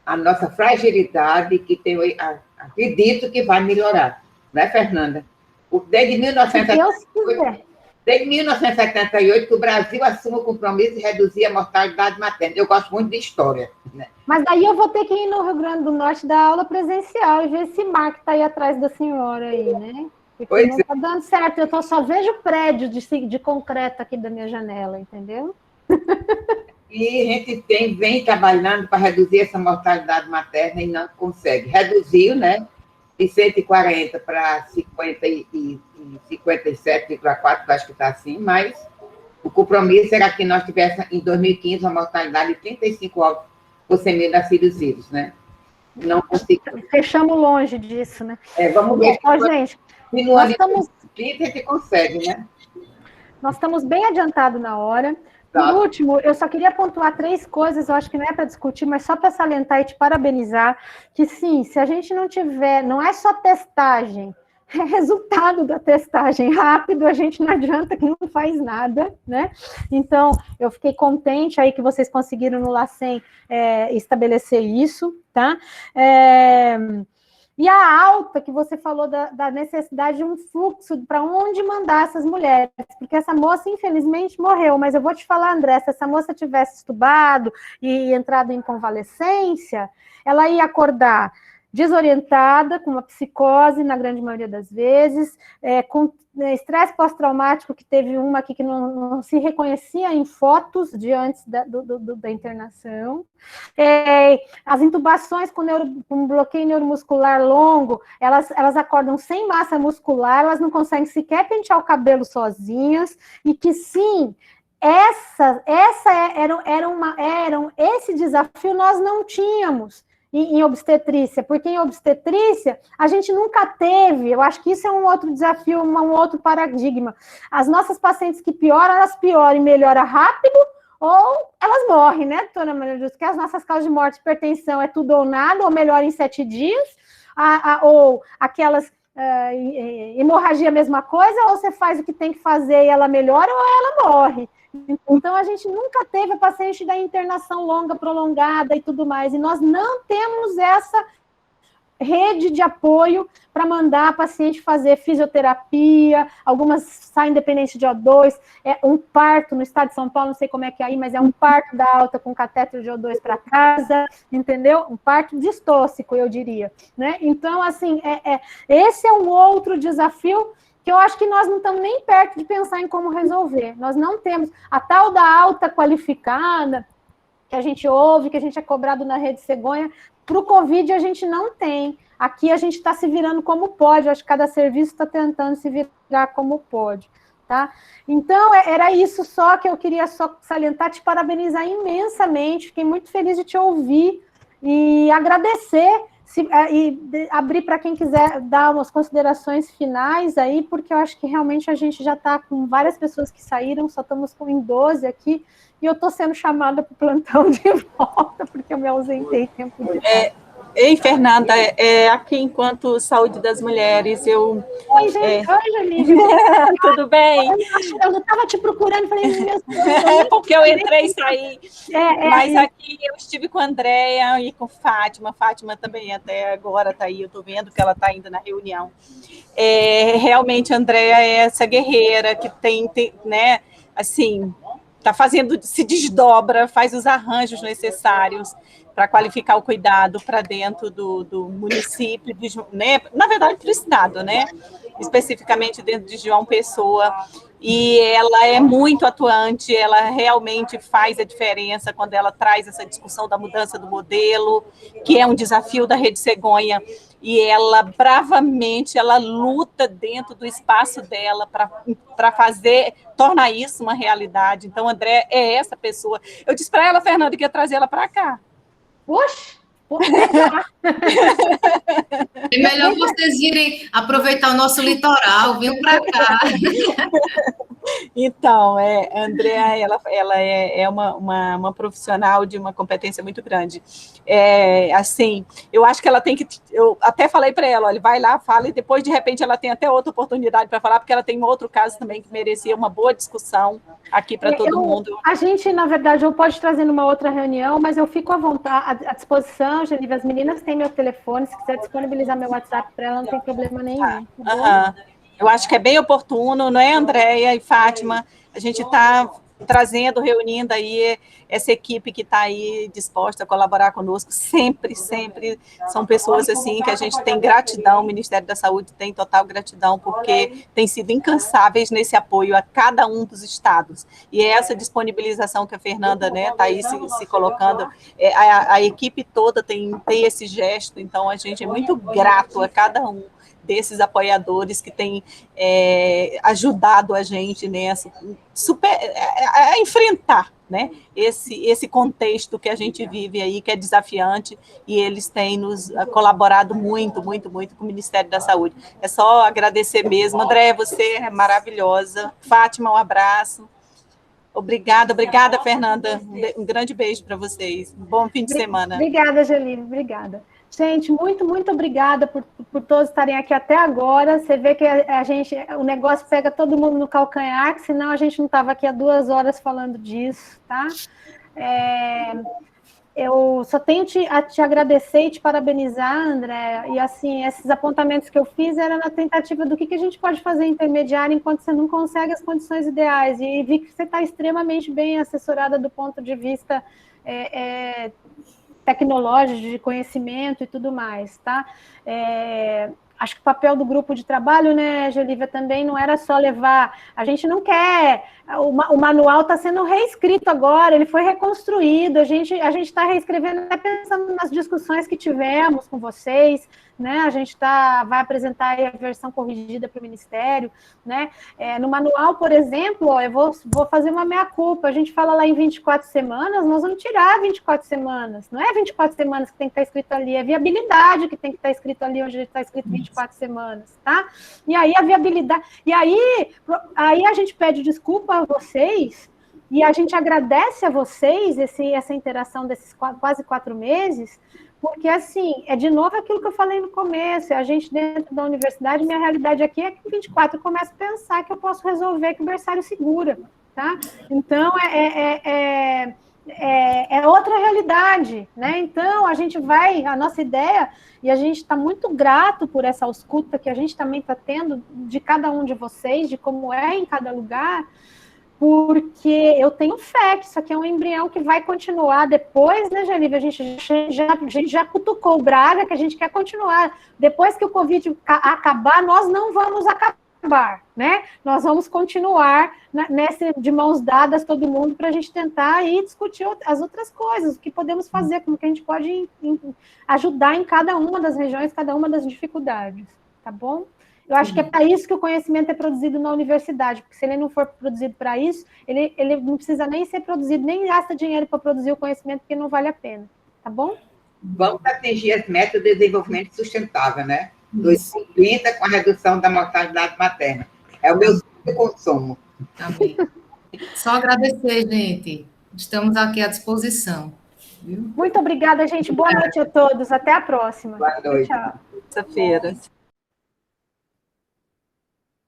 a nossa fragilidade, que acredito que vai melhorar, né, Fernanda? Desde 1978, que o Brasil assume o compromisso de reduzir a mortalidade materna. Eu gosto muito de história, né? Mas daí eu vou ter que ir no Rio Grande do Norte dar aula presencial e ver esse mar que está aí atrás da senhora aí, né? Porque não está dando certo. Eu só vejo prédio de concreto aqui da minha janela, entendeu? E a gente vem trabalhando para reduzir essa mortalidade materna e não consegue. Reduziu, né? De 140 para 50 e 57,4, acho que está assim, mas o compromisso era que nós tivéssemos, em 2015, uma mortalidade de 35 óbitos por 100 mil nascidos vivos, né? Não conseguimos. Fechamos longe disso, né? Vamos ver. Gente, se no ano a gente consegue, né? Nós estamos bem adiantados na hora. Por último, eu só queria pontuar 3 coisas, eu acho que não é para discutir, mas só para salientar e te parabenizar, que sim, se a gente não tiver, não é só testagem, é resultado da testagem rápido, a gente não adianta que não faz nada, né? Então, eu fiquei contente aí que vocês conseguiram no LACEN estabelecer isso, tá? E a alta que você falou da necessidade de um fluxo para onde mandar essas mulheres, porque essa moça, infelizmente, morreu, mas eu vou te falar, André, se essa moça tivesse estubado e entrado em convalescência, ela ia acordar desorientada, com uma psicose, na grande maioria das vezes, com estresse pós-traumático, que teve uma aqui que não se reconhecia em fotos de antes da internação, as intubações com bloqueio neuromuscular longo, elas acordam sem massa muscular, elas não conseguem sequer pentear o cabelo sozinhas, e que sim, esse desafio nós não tínhamos em obstetrícia, porque em obstetrícia a gente nunca teve, eu acho que isso é um outro desafio, um outro paradigma. As nossas pacientes que pioram, elas pioram e melhoram rápido, ou elas morrem, né, doutora Maria Júlia? Porque as nossas causas de morte, hipertensão, é tudo ou nada, ou melhora em 7 dias, ou aquelas hemorragia, a mesma coisa, ou você faz o que tem que fazer e ela melhora, ou ela morre. Então, a gente nunca teve a paciente da internação longa, prolongada e tudo mais, e nós não temos essa rede de apoio para mandar a paciente fazer fisioterapia, algumas saem independente de O2, um parto no estado de São Paulo, não sei como é que é aí, mas é um parto da alta com catéter de O2 para casa, entendeu? Um parto distóxico, eu diria, né? Então, assim, esse é um outro desafio que eu acho que nós não estamos nem perto de pensar em como resolver. Nós não temos a tal da alta qualificada, que a gente ouve, que a gente é cobrado na Rede Cegonha, para o Covid a gente não tem. Aqui a gente está se virando como pode, eu acho que cada serviço está tentando se virar como pode, tá? Então, era isso só que eu queria só salientar, te parabenizar imensamente, fiquei muito feliz de te ouvir e agradecer, e abrir para quem quiser dar umas considerações finais aí, porque eu acho que realmente a gente já está com várias pessoas que saíram, só estamos em 12 aqui, e eu estou sendo chamada para o plantão de volta, porque eu me ausentei tempo de Ei, Fernanda, aqui enquanto Saúde das Mulheres, eu... Oi, gente, oi, Janine. Tudo bem? Eu estava te procurando, falei, meu Deus. Porque eu entrei e saí. Mas aqui eu estive com a Andréia e com Fátima. Fátima também até agora está aí, eu estou vendo que ela está ainda na reunião. Realmente, a Andréia é essa guerreira que tem né, assim, está fazendo, se desdobra, faz os arranjos necessários para qualificar o cuidado para dentro do município, né? Na verdade, para o estado, né? especificamente dentro de João Pessoa, e ela é muito atuante, ela realmente faz a diferença quando ela traz essa discussão da mudança do modelo, que é um desafio da Rede Cegonha, e ela bravamente, ela luta dentro do espaço dela para tornar isso uma realidade. Então, André é essa pessoa. Eu disse para ela, Fernanda, que ia trazer ela para cá. Poxa! É melhor vocês irem aproveitar o nosso litoral, vir para cá. Então, a Andrea, ela é uma profissional de uma competência muito grande. Assim, eu acho que ela tem que... Eu até falei para ela, olha, vai lá, fala, e depois, de repente, ela tem até outra oportunidade para falar, porque ela tem um outro caso também que merecia uma boa discussão aqui para todo mundo. A gente, na verdade, eu pode trazer numa outra reunião, mas eu fico à vontade, à disposição, Genívia. As meninas têm meu telefone, se quiser disponibilizar meu WhatsApp para ela, não tem problema nenhum. Tá bom? Eu acho que é bem oportuno, não é, Andréia e Fátima? A gente está trazendo, reunindo aí essa equipe que está aí disposta a colaborar conosco, sempre são pessoas assim que a gente tem gratidão, o Ministério da Saúde tem total gratidão, porque tem sido incansáveis nesse apoio a cada um dos estados, e é essa disponibilização que a Fernanda está aí se colocando, a equipe toda tem esse gesto, então a gente é muito grato a cada um desses apoiadores que têm ajudado a gente nessa a enfrentar, né, esse contexto que a gente vive aí, que é desafiante, e eles têm nos colaborado muito com o Ministério da Saúde. É só agradecer mesmo. André, você é maravilhosa. Fátima, um abraço. Obrigada, Fernanda. Um grande beijo para vocês. Um bom fim de semana. Obrigada, Gelívia, obrigada. Gente, muito obrigada por todos estarem aqui até agora. Você vê que o negócio pega todo mundo no calcanhar, que senão a gente não estava aqui há 2 horas falando disso, tá? Eu só tenho a te agradecer e te parabenizar, André, e assim, esses apontamentos que eu fiz eram na tentativa do que a gente pode fazer intermediário enquanto você não consegue as condições ideais, e vi que você está extremamente bem assessorada do ponto de vista tecnológico, de conhecimento e tudo mais, tá? Acho que o papel do grupo de trabalho, né, Gelívia, também não era só levar... A gente não quer... O manual está sendo reescrito agora, ele foi reconstruído, a gente está reescrevendo, até pensando nas discussões que tivemos com vocês, né? A gente vai apresentar aí a versão corrigida para o Ministério, né? No manual, por exemplo, eu vou fazer uma meia-culpa, a gente fala lá em 24 semanas, nós vamos tirar 24 semanas, não é 24 semanas que tem que estar escrito ali, é viabilidade que tem que estar escrito ali, onde está escrito 24 semanas, tá? E aí a viabilidade... E aí a gente pede desculpa a vocês, e a gente agradece a vocês essa interação desses quase 4 meses, porque, assim, de novo aquilo que eu falei no começo, a gente dentro da universidade, minha realidade aqui é que em 24 eu começo a pensar que eu posso resolver que o berçário segura, tá? Então, é outra realidade, né? Então, a nossa ideia, e a gente está muito grato por essa ausculta que a gente também está tendo de cada um de vocês, de como é em cada lugar, porque eu tenho fé que isso aqui é um embrião que vai continuar depois, né, Gelívia? A gente já cutucou o Braga, que a gente quer continuar. Depois que o Covid acabar, nós não vamos acabar, né? Nós vamos continuar de mãos dadas, todo mundo, para a gente tentar aí discutir as outras coisas, o que podemos fazer, como que a gente pode ajudar em cada uma das regiões, cada uma das dificuldades, tá bom? Eu acho que é para isso que o conhecimento é produzido na universidade, porque se ele não for produzido para isso, ele não precisa nem ser produzido, nem gasta dinheiro para produzir o conhecimento, porque não vale a pena, tá bom? Vamos atingir as metas de desenvolvimento sustentável, né? 2050, com a redução da mortalidade materna. É o meu consumo. Amém. Só agradecer, gente. Estamos aqui à disposição. Viu? Muito obrigada, gente. Boa noite a todos. Até a próxima. Boa noite. Tchau. Terça-feira.